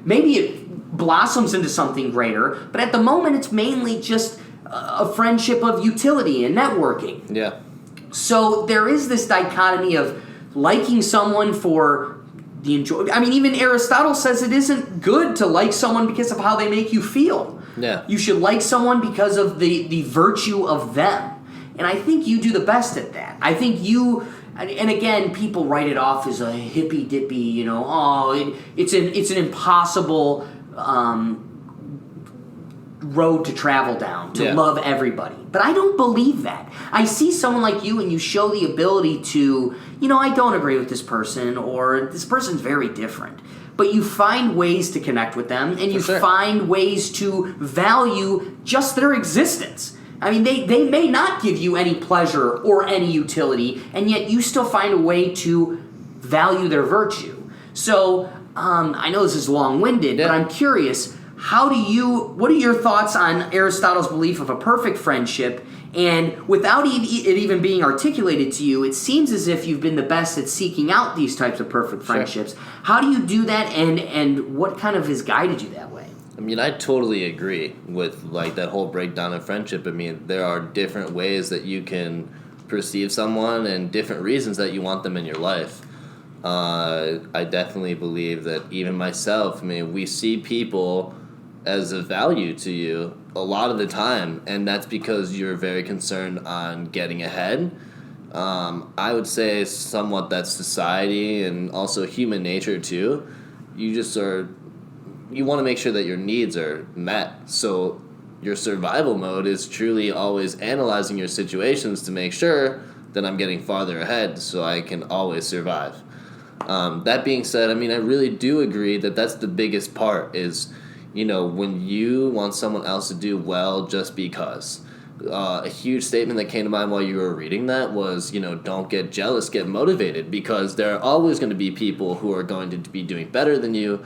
S3: maybe it blossoms into something greater, but at the moment it's mainly just a friendship of utility and networking.
S1: Yeah.
S3: So there is this dichotomy of liking someone for the enjoy. I mean, even Aristotle says it isn't good to like someone because of how they make you feel.
S1: Yeah.
S3: You should like someone because of the virtue of them. And I think you do the best at that. I think you... And again, people write it off as a hippy-dippy, it's an impossible road to travel down, to love everybody. But I don't believe that. I see someone like you and you show the ability to, I don't agree with this person, or this person's very different. But you find ways to connect with them, and you find ways to value just their existence. I mean, they may not give you any pleasure or any utility, and yet you still find a way to value their virtue. So, I know this is long-winded, but I'm curious, what are your thoughts on Aristotle's belief of a perfect friendship? And without it even being articulated to you, it seems as if you've been the best at seeking out these types of perfect friendships. How do you do that, and what kind of has guided you that way?
S1: I mean, I totally agree with that whole breakdown of friendship. I mean, there are different ways that you can perceive someone and different reasons that you want them in your life. I definitely believe that even myself, I mean, we see people as of value to you a lot of the time, and that's because you're very concerned on getting ahead. I would say somewhat that's society and also human nature too. You want to make sure that your needs are met. So your survival mode is truly always analyzing your situations to make sure that I'm getting farther ahead so I can always survive. That being said, I mean, I really do agree that that's the biggest part is, when you want someone else to do well just because. A huge statement that came to mind while you were reading that was, don't get jealous, get motivated, because there are always going to be people who are going to be doing better than you.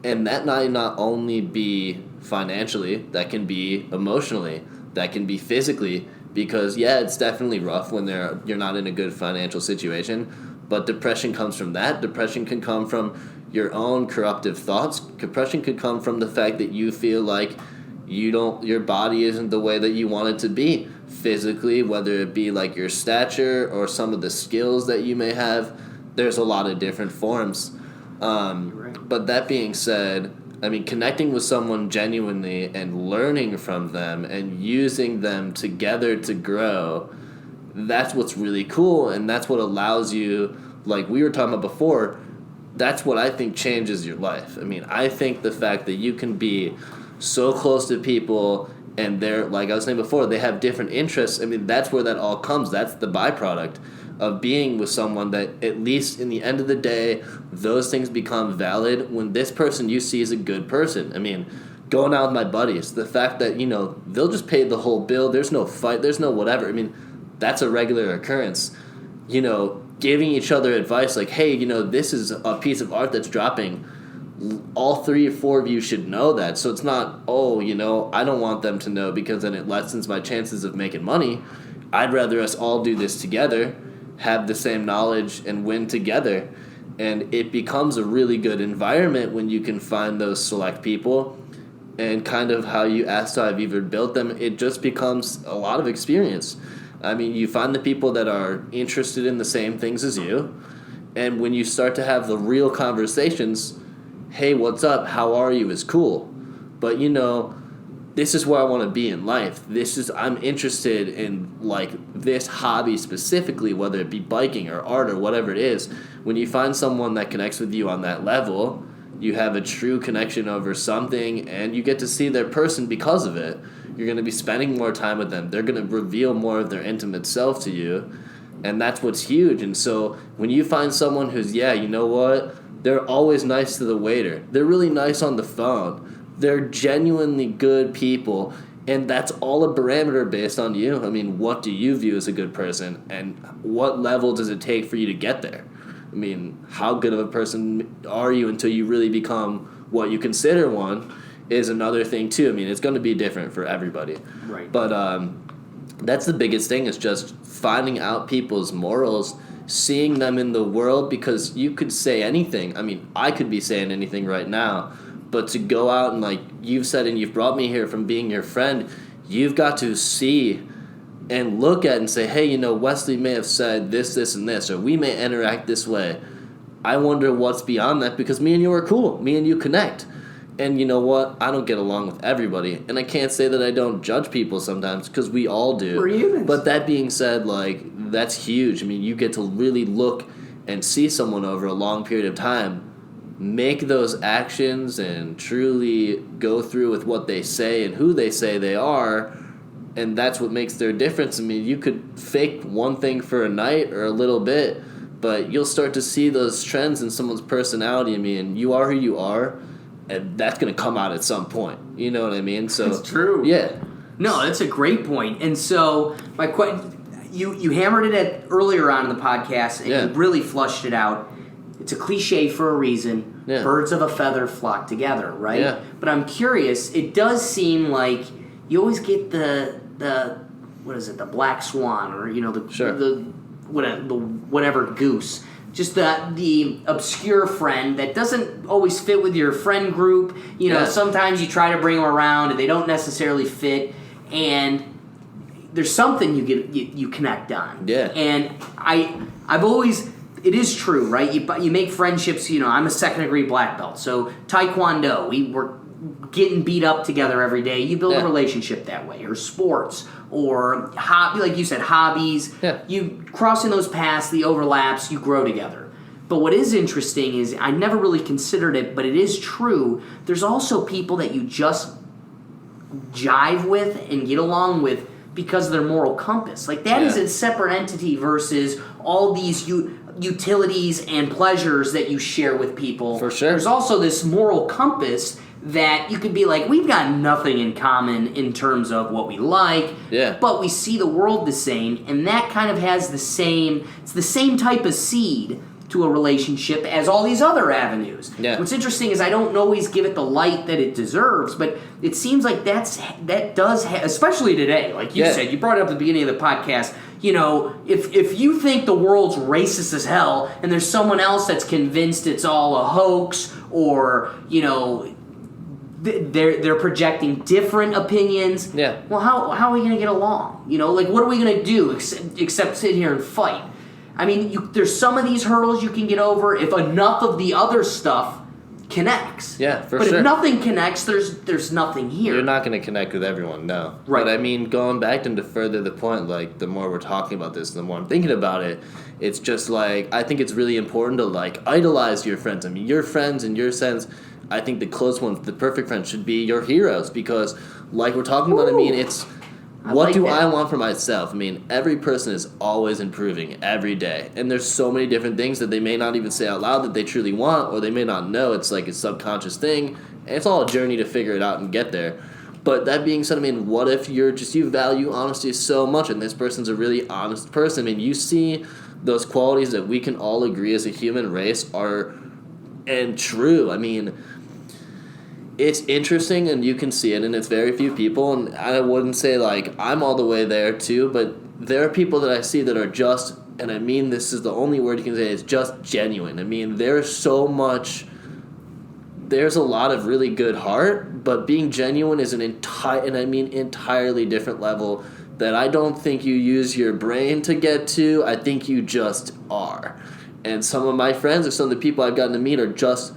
S1: And that might not only be financially, that can be emotionally, that can be physically, because it's definitely rough when you're not in a good financial situation, but depression comes from that. Depression can come from your own corruptive thoughts. Depression could come from the fact that you feel like your body isn't the way that you want it to be physically, whether it be like your stature or some of the skills that you may have. There's a lot of different forms. But that being said, I mean, connecting with someone genuinely and learning from them and using them together to grow, that's what's really cool, and that's what allows you, like we were talking about before, that's what I think changes your life. I mean, I think the fact that you can be so close to people and they're, like I was saying before, they have different interests. I mean, that's where that all comes. That's the byproduct of being with someone that, at least in the end of the day, those things become valid when this person you see is a good person. I mean, going out with my buddies, the fact that, they'll just pay the whole bill, there's no fight, there's no whatever. I mean, that's a regular occurrence. Giving each other advice like, hey, this is a piece of art that's dropping. All 3 or 4 of you should know that. So it's not, I don't want them to know because then it lessens my chances of making money. I'd rather us all do this together, have the same knowledge, and win together. And it becomes a really good environment when you can find those select people. And kind of how you asked how I've even built them, it just becomes a lot of experience. I mean, you find the people that are interested in the same things as you. And when you start to have the real conversations, hey, what's up? How are you? Is cool. But, this is where I want to be in life. I'm interested in, this hobby specifically, whether it be biking or art or whatever it is. When you find someone that connects with you on that level, you have a true connection over something, and you get to see their person because of it. You're going to be spending more time with them. They're going to reveal more of their intimate self to you. And that's what's huge. And so when you find someone who's, you know what? They're always nice to the waiter. They're really nice on the phone. They're genuinely good people. And that's all a parameter based on you. I mean, what do you view as a good person? And what level does it take for you to get there? I mean, how good of a person are you until you really become what you consider one is another thing, too. I mean, it's going to be different for everybody.
S3: Right.
S1: But that's the biggest thing is just finding out people's morals, seeing them in the world, because you could say anything. I mean, I could be saying anything right now, but to go out and, like you've said, and you've brought me here from being your friend, you've got to see and look at and say, hey, you know, Wesley may have said this, this, and this, or we may interact this way. I wonder what's beyond that, because me and you are cool. Me and you connect. And you know what? I don't get along with everybody. And I can't say that I don't judge people sometimes, because we all do.
S3: We're humans.
S1: But that being said, like, that's huge. I mean, you get to really look and see someone over a long period of time, make those actions and truly go through with what they say and who they say they are, and that's what makes their difference. I mean, you could fake one thing for a night or a little bit, but you'll start to see those trends in someone's personality. I mean, you are who you are, and that's going to come out at some point. You know what I mean? So
S3: It's true.
S1: Yeah.
S3: No, that's a great point. And so my you hammered it at earlier on in the podcast, and you really flushed it out. It's a cliche for a reason.
S1: Yeah.
S3: Birds of a feather flock together, right?
S1: Yeah.
S3: But I'm curious. It does seem like you always get the what is it? The black swan, or you know the whatever goose. Just the obscure friend that doesn't always fit with your friend group. You know, sometimes you try to bring them around and they don't necessarily fit, and there's something you connect on.
S1: Yeah.
S3: And I've always, it is true, right? You make friendships. You know, I'm a second degree black belt, so Taekwondo, we were getting beat up together every day. You build a relationship that way, or sports, or hobby, like you said, hobbies.
S1: Yeah.
S3: You crossing those paths, the overlaps, you grow together. But what is interesting is, I never really considered it, but it is true, there's also people that you just jive with and get along with because of their moral compass. Like, that is a separate entity versus all these utilities and pleasures that you share with people.
S1: For sure.
S3: There's also this moral compass that you could be like, we've got nothing in common in terms of what we like, but we see the world the same, and that kind of has it's the same type of seed to a relationship as all these other avenues.
S1: Yeah.
S3: What's interesting is I don't always give it the light that it deserves, but it seems like that does, especially today, like you said, you brought it up at the beginning of the podcast. You know, if you think the world's racist as hell, and there's someone else that's convinced it's all a hoax, or, you know, they're projecting different opinions. Yeah. Well, how are we going to get along? You know, like, what are we going to do except sit here and fight? I mean, there's some of these hurdles you can get over if enough of the other stuff connects.
S1: Yeah, for
S3: but
S1: sure.
S3: But if nothing connects, there's nothing here.
S1: You're not going to connect with everyone, no.
S3: Right.
S1: But I mean, going back and to further the point, like, the more we're talking about this, the more I'm thinking about it, it's just like, I think it's really important to, like, idolize your friends. I mean, your friends, in your sense, I think the close ones, the perfect friends, should be your heroes, because, like we're talking about, I mean, it's, what do I want for myself? I mean, every person is always improving every day, and there's so many different things that they may not even say out loud that they truly want, or they may not know. It's like a subconscious thing, and it's all a journey to figure it out and get there. But that being said, I mean, what if you value honesty so much, and this person's a really honest person? I mean, you see those qualities that we can all agree as a human race are and true. I mean, it's interesting, and you can see it, and it's very few people, and I wouldn't say, like, I'm all the way there, too, but there are people that I see that are just, and I mean, this is the only word you can say, is just genuine. I mean, there's a lot of really good heart, but being genuine is an entirely different level that I don't think you use your brain to get to. I think you just are. And some of my friends, or some of the people I've gotten to meet, are just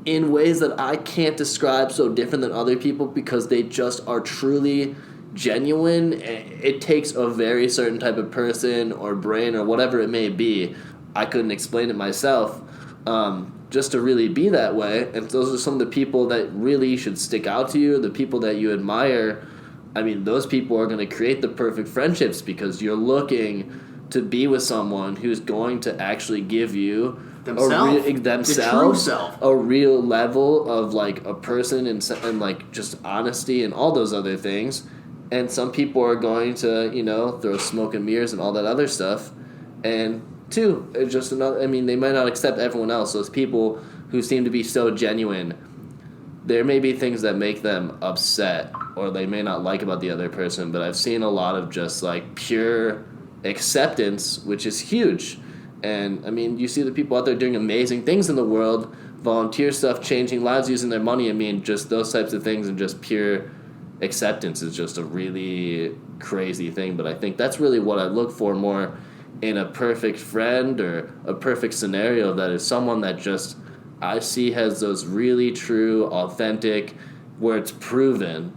S1: in ways that I can't describe, so different than other people, because they just are truly genuine. It takes a very certain type of person or brain or whatever it may be. I couldn't explain it myself, just to really be that way. And those are some of the people that really should stick out to you, the people that you admire. I mean, those people are going to create the perfect friendships, because you're looking to be with someone who's going to actually give you
S3: Themselves. The true self.
S1: a real level of like a person and like just honesty and all those other things. And some people are going to, throw smoke and mirrors and all that other stuff. And two, it's just another. I mean, they might not accept everyone else. Those people who seem to be so genuine, there may be things that make them upset or they may not like about the other person. But I've seen a lot of just like pure acceptance, which is huge. And I mean, you see the people out there doing amazing things in the world, volunteer stuff, changing lives, using their money. I mean, just those types of things and just pure acceptance is just a really crazy thing. But I think that's really what I look for more in a perfect friend or a perfect scenario, that is someone that just I see has those really true, authentic, where it's proven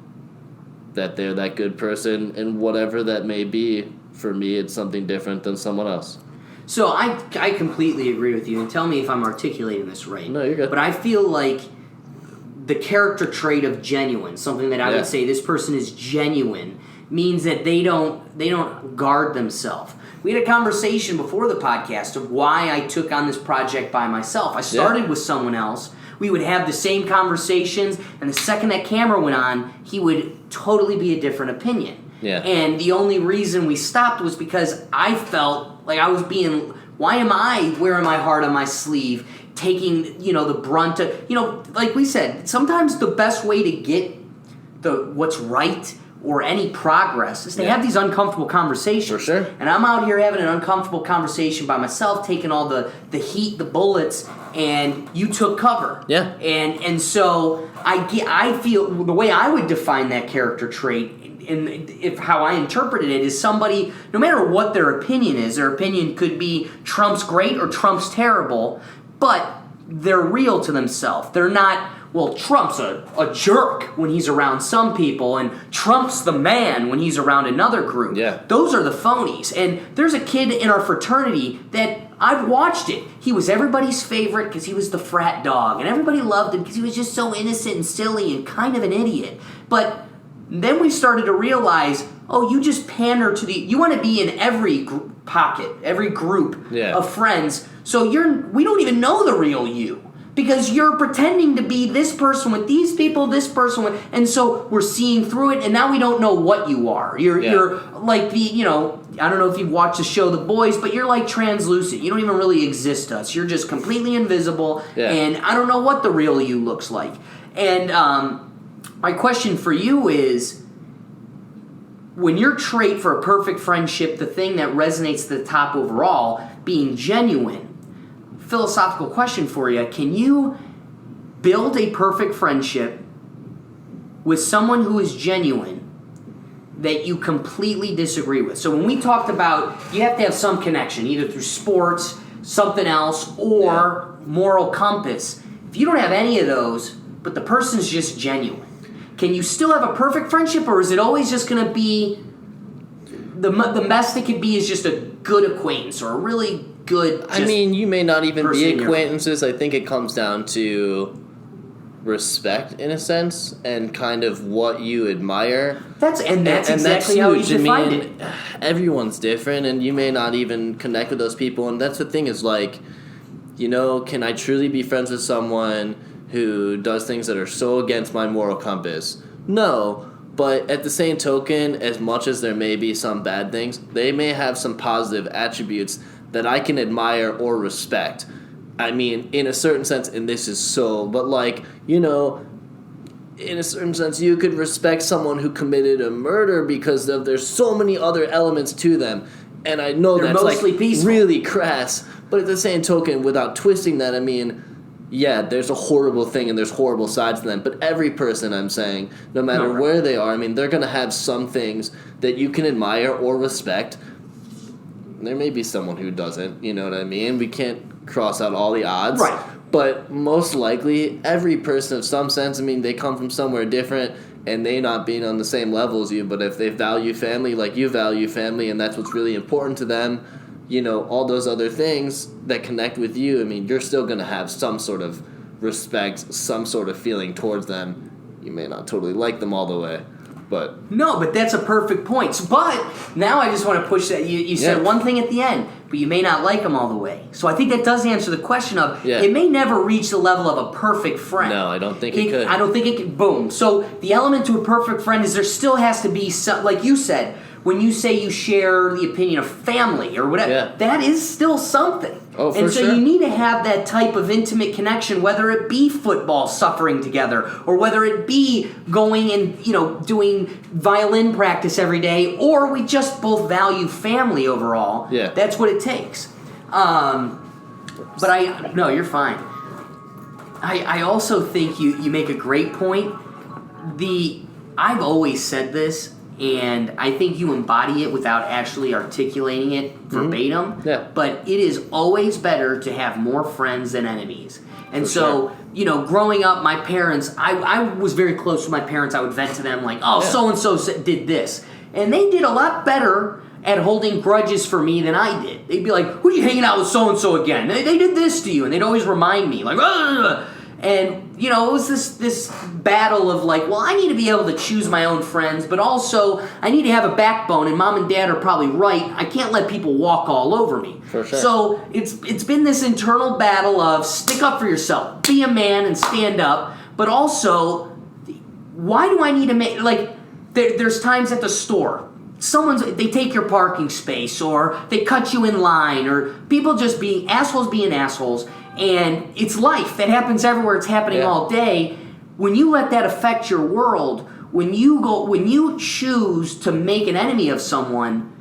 S1: that they're that good person, and whatever that may be, for me it's something different than someone else.
S3: So I completely agree with you, and tell me if I'm articulating this right.
S1: No, you're good.
S3: But I feel like the character trait of genuine, something that I would say this person is genuine, means that they don't guard themselves. We had a conversation before the podcast of why I took on this project by myself. I started with someone else. We would have the same conversations, and the second that camera went on, he would totally be a different opinion.
S1: Yeah.
S3: And the only reason we stopped was because I felt like I was being, why am I wearing my heart on my sleeve, taking, the brunt of, like we said, sometimes the best way to get what's right or any progress is to have these uncomfortable conversations.
S1: For sure.
S3: And I'm out here having an uncomfortable conversation by myself, taking all the heat, the bullets, and you took cover.
S1: Yeah.
S3: And so I feel the way I would define that character trait, and if how I interpreted it, is somebody, no matter what their opinion could be Trump's great or Trump's terrible, but they're real to themselves. They're not, well, Trump's a jerk when he's around some people, and Trump's the man when he's around another group.
S1: Yeah.
S3: Those are the phonies. And there's a kid in our fraternity that I've watched it. He was everybody's favorite because he was the frat dog, and everybody loved him because he was just so innocent and silly and kind of an idiot. But then we started to realize, you just pander to you want to be in every pocket, every group of friends. So we don't even know the real you, because you're pretending to be this person with these people, this person with, and so we're seeing through it, and now we don't know what you are. You're like I don't know if you've watched the show The Boys, but you're like translucent. You don't even really exist to us. You're just completely invisible, and I don't know what the real you looks like. And my question for you is, when your trait for a perfect friendship, the thing that resonates to the top overall, being genuine, philosophical question for you, can you build a perfect friendship with someone who is genuine that you completely disagree with? So when we talked about, you have to have some connection, either through sports, something else, or moral compass. If you don't have any of those, but the person's just genuine, can you still have a perfect friendship, or is it always just going to be the best it could be is just a good acquaintance or a really good?
S1: I mean, you may not even be acquaintances. I think it comes down to respect, in a sense, and kind of what you admire.
S3: That's exactly how you defined it.
S1: Everyone's different, and you may not even connect with those people. And that's the thing is, like, can I truly be friends with someone who does things that are so against my moral compass? No. But at the same token, as much as there may be some bad things, they may have some positive attributes that I can admire or respect. I mean, in a certain sense, and this is so, but like, in a certain sense, you could respect someone who committed a murder because there's so many other elements to them. And I know
S3: they're
S1: that's
S3: mostly
S1: like
S3: peaceful,
S1: really crass, but at the same token, without twisting that, I mean, yeah, there's a horrible thing and there's horrible sides to them, but every person, I'm saying, no matter where they are, I mean, they're going to have some things that you can admire or respect. There may be someone who doesn't, you know what I mean? We can't cross out all the odds.
S3: Right.
S1: But most likely, every person of some sense, I mean, they come from somewhere different, and they not being on the same level as you, but if they value family like you value family, and that's what's really important to them, all those other things that connect with you, I mean, you're still going to have some sort of respect, some sort of feeling towards them. You may not totally like them all the way. But
S3: No, but that's a perfect point. But now I just want to push that. You said one thing at the end, but you may not like them all the way. So I think that does answer the question of it may never reach the level of a perfect friend.
S1: No, I don't think it could.
S3: I don't think it could. Boom. So the element to a perfect friend is there still has to be some, like you said, when you say you share the opinion of family or whatever, that is still something.
S1: Oh, for
S3: and so
S1: sure.
S3: you need to have that type of intimate connection, whether it be football, suffering together, or whether it be going and, doing violin practice every day, or we just both value family overall.
S1: Yeah.
S3: That's what it takes. No, you're fine. I also think you make a great point. I've always said this, and I think you embody it without actually articulating it verbatim.
S1: Mm-hmm. Yeah.
S3: But it is always better to have more friends than enemies. And
S1: For
S3: so, growing up, my parents, I was very close with my parents. I would vent to them like, so-and-so did this. And they did a lot better at holding grudges for me than I did. They'd be like, who are you hanging out with so-and-so again? They did this to you. And they'd always remind me, like, ugh. And, it was this battle of like, well, I need to be able to choose my own friends, but also I need to have a backbone, and mom and dad are probably right. I can't let people walk all over me.
S1: For sure.
S3: So it's been this internal battle of stick up for yourself, be a man and stand up, but also, why do I need to make, like, there's times at the store, they take your parking space, or they cut you in line, or people just being assholes, and it's life. That happens everywhere. It's happening all day. When you let that affect your world, when you choose to make an enemy of someone,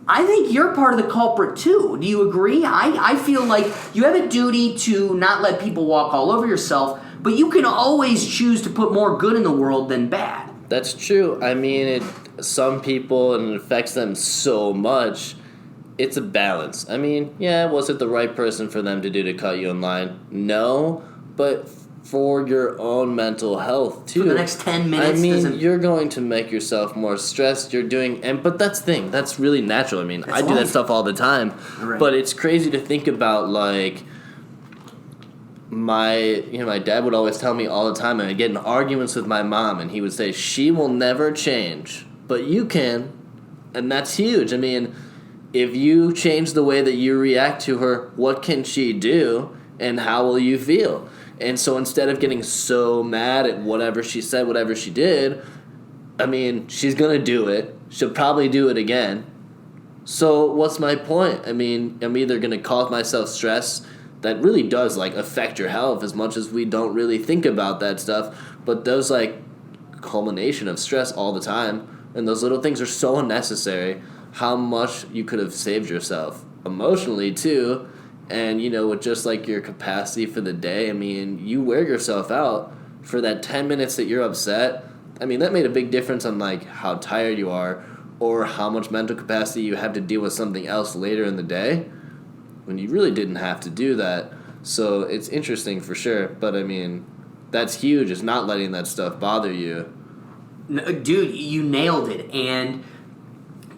S3: I think you're part of the culprit too. Do you agree? I feel like you have a duty to not let people walk all over yourself, but you can always choose to put more good in the world than bad.
S1: That's true. I mean, some people, and it affects them so much. It's a balance. I mean, was it the right person for them to do to cut you in line? No, but for your own mental health too.
S3: For the next 10 minutes.
S1: I mean, you're going to make yourself more stressed. But that's the thing. That's really natural. I mean, I do that stuff all the time.
S3: Right.
S1: But it's crazy to think about, like, my dad would always tell me all the time, and I'd get in arguments with my mom, and he would say, she will never change, but you can. And that's huge. I mean, if you change the way that you react to her, what can she do, and how will you feel? And so instead of getting so mad at whatever she said, whatever she did, I mean, she's going to do it. She'll probably do it again. So what's my point? I mean, I'm either going to cause myself stress that really does, like, affect your health as much as we don't really think about that stuff, but those, like, culmination of stress all the time, and those little things are so unnecessary. How much you could have saved yourself emotionally too, and with just like your capacity for the day. I mean, you wear yourself out for that 10 minutes that you're upset. I mean, that made a big difference on like how tired you are, or how much mental capacity you have to deal with something else later in the day when you really didn't have to do that. So it's interesting for sure, but I mean, that's huge, is not letting that stuff bother you.
S3: No, dude, you nailed it. And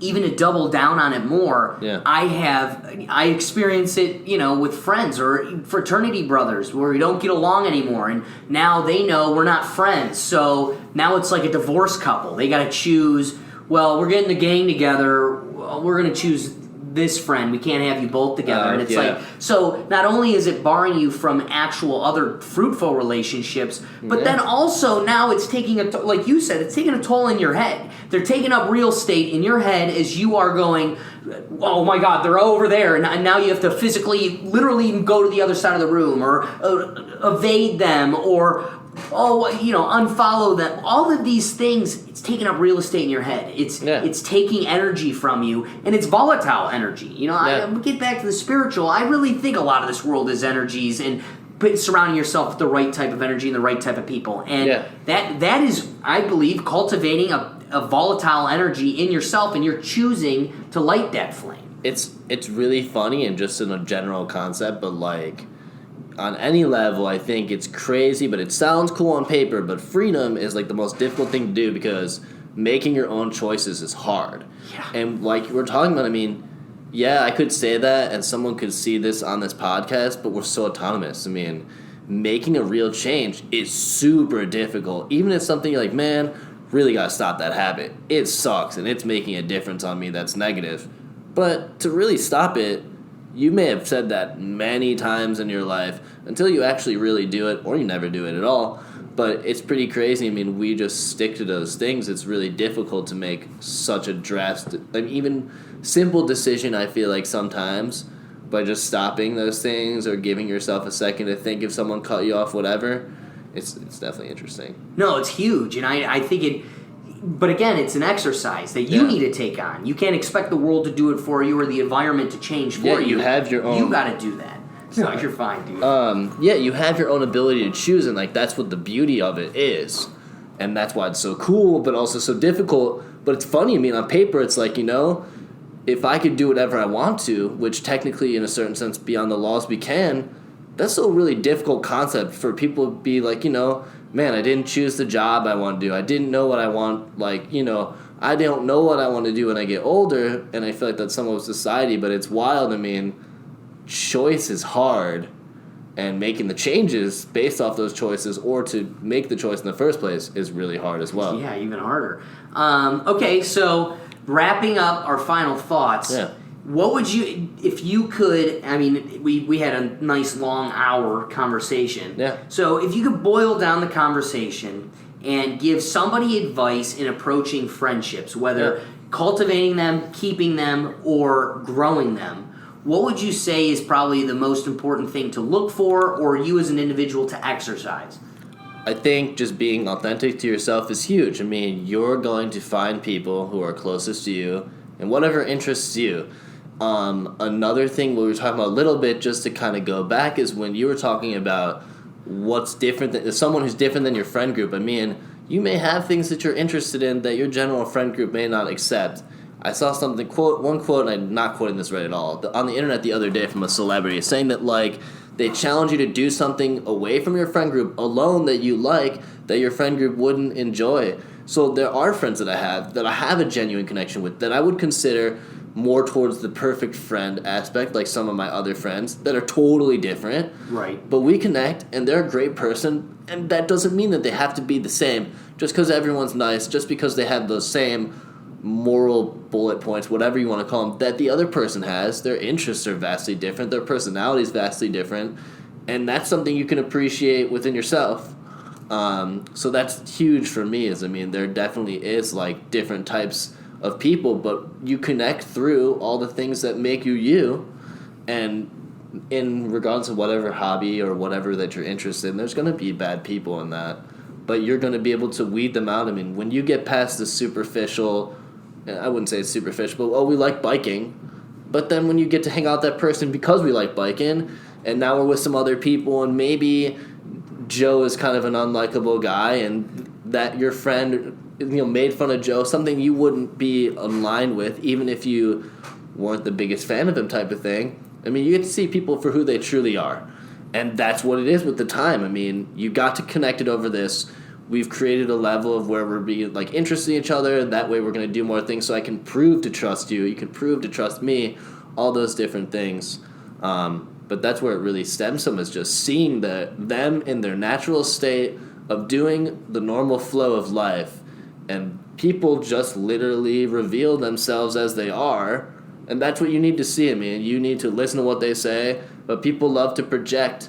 S3: even to double down on it more, I experience it, with friends or fraternity brothers where we don't get along anymore, and now they know we're not friends. So now it's like a divorced couple. They got to choose, well, we're getting the gang together, we're going to choose this friend. We can't have you both together. And it's like, so not only is it barring you from actual other fruitful relationships, but then also now it's taking like you said, it's taking a toll in your head. They're taking up real estate in your head as you are going, oh my God, they're over there. And now you have to physically, literally go to the other side of the room, or evade them, or unfollow them. All of these things, it's taking up real estate in your head. It's taking energy from you, and it's volatile energy. I get back to the spiritual. I really think a lot of this world is energies, and surrounding yourself with the right type of energy and the right type of people. And that is, I believe, cultivating a volatile energy in yourself, and you're choosing to light that flame.
S1: It's really funny, and just in a general concept, but like, on any level, I think it's crazy, but it sounds cool on paper, but freedom is like the most difficult thing to do, because making your own choices is hard.
S3: Yeah.
S1: And like we're talking about, I mean, I could say that and someone could see this on this podcast, but we're so autonomous. I mean, making a real change is super difficult. Even if something you're like, man, really got to stop that habit. It sucks, and it's making a difference on me that's negative. But to really stop it, you may have said that many times in your life until you actually really do it, or you never do it at all. But it's pretty crazy. I mean, we just stick to those things. It's really difficult to make such a drastic, even simple decision, I feel like sometimes, by just stopping those things or giving yourself a second to think if someone cut you off, whatever. It's definitely interesting.
S3: No, it's huge, and I think it. But again, it's an exercise that you need to take on. You can't expect the world to do it for you or the environment to change for you.
S1: You have your own.
S3: You got to do that. No, you're fine, dude.
S1: You have your own ability to choose, and that's what the beauty of it is, and that's why it's so cool, but also so difficult. But it's funny. I mean, on paper, it's like, if I could do whatever I want to, which technically, in a certain sense, beyond the laws we can, that's still a really difficult concept for people to be like, man, I didn't choose the job I want to do. I didn't know what I want. I don't know what I want to do when I get older, and I feel like that's some of society. But it's wild. I mean, choice is hard, and making the changes based off those choices or to make the choice in the first place is really hard as well.
S3: Yeah, even harder. Okay, so wrapping up our final thoughts, what would you, if you could, I mean, we had a nice long hour conversation.
S1: Yeah.
S3: So if you could boil down the conversation and give somebody advice in approaching friendships, whether cultivating them, keeping them, or growing them, what would you say is probably the most important thing to look for, or you as an individual to exercise?
S1: I think just being authentic to yourself is huge. I mean, you're going to find people who are closest to you and whatever interests you. Another thing we were talking about a little bit, just to kind of go back, is when you were talking about what's different than someone who's different than your friend group. I mean, you may have things that you're interested in that your general friend group may not accept. I saw one quote, and I'm not quoting this right at all, on the internet the other day from a celebrity, saying that, they challenge you to do something away from your friend group alone that you like, that your friend group wouldn't enjoy. So there are friends that I have a genuine connection with, that I would consider more towards the perfect friend aspect, like some of my other friends that are totally different.
S3: Right.
S1: But we connect, and they're a great person, and that doesn't mean that they have to be the same. Just because everyone's nice, just because they have those same moral bullet points, whatever you want to call them, that the other person has, their interests are vastly different, their personality is vastly different, and that's something you can appreciate within yourself. So that's huge for me. There definitely is different types of people, but you connect through all the things that make you you, and in regards to whatever hobby or whatever that you're interested in, there's going to be bad people in that, but you're going to be able to weed them out. When you get past the superficial, I wouldn't say it's superficial, but we like biking, but then when you get to hang out with that person because we like biking, and now we're with some other people, and maybe Joe is kind of an unlikable guy, and that your friend made fun of Joe, something you wouldn't be in line with, even if you weren't the biggest fan of him type of thing. You get to see people for who they truly are. And that's what it is with the time. You got to connect it over this. We've created a level of where we're being interested in each other, and that way we're going to do more things so I can prove to trust you, you can prove to trust me, all those different things. But that's where it really stems from, is just seeing them in their natural state of doing the normal flow of life. And people just literally reveal themselves as they are, and that's what you need to see. You need to listen to what they say, but people love to project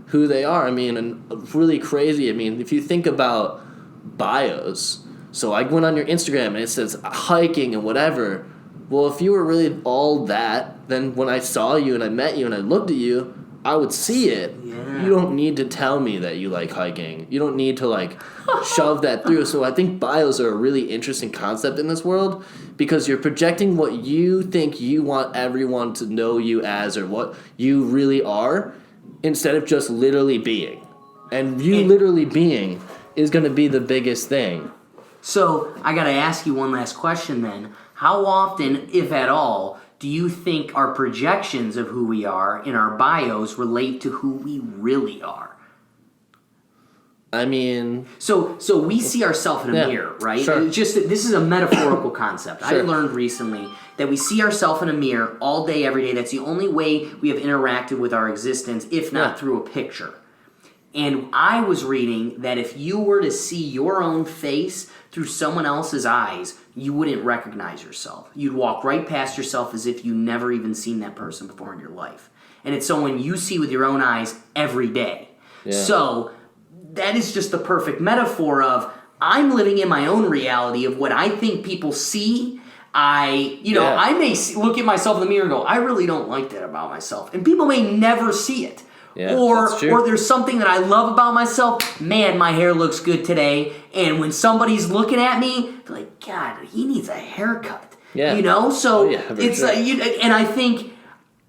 S1: who they are. And really crazy. If you think about bios, so I went on your Instagram and it says hiking and whatever. Well, if you were really all that, then when I saw you and I met you and I looked at you, I would see it. Yeah. You don't need to tell me that you like hiking. You don't need to shove that through. So I think bios are a really interesting concept in this world, because you're projecting what you think you want everyone to know you as, or what you really are, instead of just literally being. And you literally being is going to be the biggest thing.
S3: So I got to ask you one last question then. How often, if at all, do you think our projections of who we are in our bios relate to who we really are? So we see ourselves in a mirror, right?
S1: Sure.
S3: This is a metaphorical concept.
S1: Sure.
S3: I learned recently that we see ourselves in a mirror all day, every day. That's the only way we have interacted with our existence, if not through a picture. And I was reading that if you were to see your own face through someone else's eyes, you wouldn't recognize yourself. You'd walk right past yourself as if you never even seen that person before in your life. And it's someone you see with your own eyes every day. Yeah. So that is just the perfect metaphor of I'm living in my own reality of what I think people see. I may look at myself in the mirror and go, I really don't like that about myself. And people may never see it.
S1: Yeah,
S3: or there's something that I love about myself. Man, my hair looks good today. And when somebody's looking at me, they're like, God, he needs a haircut.
S1: Yeah.
S3: So it's
S1: sure.
S3: And I think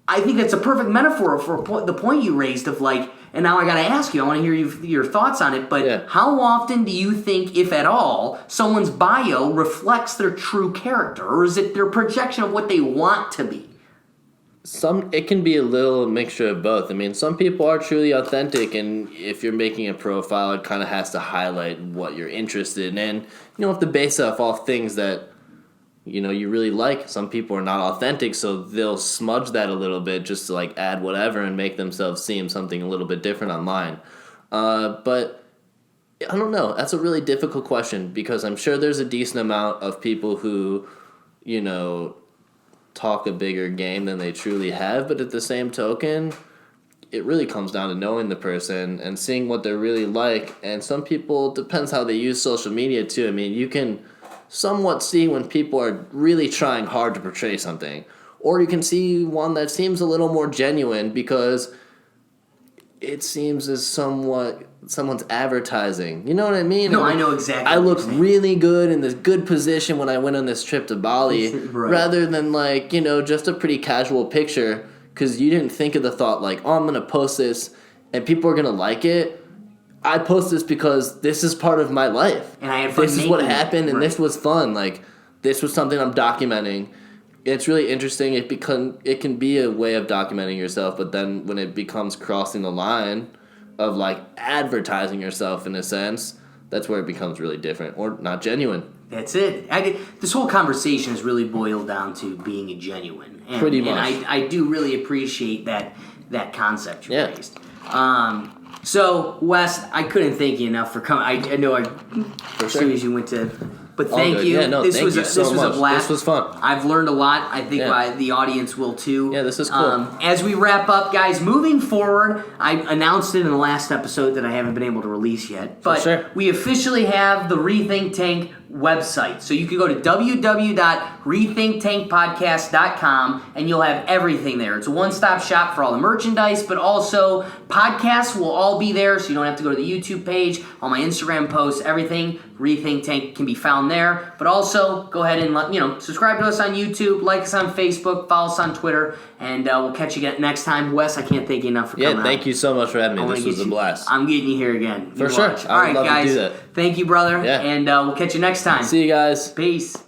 S3: that's a perfect metaphor for the point you raised of like. And now I got to ask you. I want to hear your thoughts on it. But how often do you think, if at all, someone's bio reflects their true character, or is it their projection of what they want to be?
S1: It can be a little mixture of both. I mean, some people are truly authentic, and if you're making a profile, it kind of has to highlight what you're interested in. And you don't have to base it off things that you really like. Some people are not authentic, so they'll smudge that a little bit just to like add whatever and make themselves seem something a little bit different online. But I don't know. That's a really difficult question because I'm sure there's a decent amount of people who, talk a bigger game than they truly have, but at the same token, it really comes down to knowing the person and seeing what they're really like. And some people, depends how they use social media too. I mean, you can somewhat see when people are really trying hard to portray something, or you can see one that seems a little more genuine because it seems as someone's advertising. You know what I mean?
S3: No, I know exactly.
S1: I looked really good in this good position when I went on this trip to Bali,
S3: right.
S1: Rather than just a pretty casual picture because you didn't think of the thought like, oh, I'm going to post this and people are going to like it. I post this because this is part of my life.
S3: And I have fun.
S1: This is what happened and this was fun. Like, this was something I'm documenting. It's really interesting. It can be a way of documenting yourself, but then when it becomes crossing the line of like advertising yourself in a sense, that's where it becomes really different or not genuine.
S3: That's it. This whole conversation has really boiled down to being genuine. And,
S1: pretty much.
S3: And I do really appreciate that concept you raised. So, Wes, I couldn't thank you enough for coming. I know as soon as you went to... But thank you.
S1: Yeah, no,
S3: this
S1: thank
S3: was
S1: you
S3: a
S1: so much.
S3: blast.
S1: This was fun.
S3: I've learned a lot. I think the audience will too.
S1: Yeah, this is cool.
S3: As we wrap up, guys, moving forward, I announced it in the last episode that I haven't been able to release yet. But we officially have the Rethink Tank website. So you can go to www.rethinktankpodcast.com and you'll have everything there. It's a one-stop shop for all the merchandise, but also podcasts will all be there, so you don't have to go to the YouTube page. All my Instagram posts, everything, Rethink Tank can be found there. But also, go ahead and subscribe to us on YouTube, like us on Facebook, follow us on Twitter, and we'll catch you again next time. Wes, I can't thank you enough for coming.
S1: Yeah, thank you so much for having me. This was a blast.
S3: I'm getting you here again.
S1: For sure.
S3: All right, guys.
S1: To do that.
S3: Thank you, brother.
S1: Yeah.
S3: And we'll catch you next time.
S1: See you guys.
S3: Peace.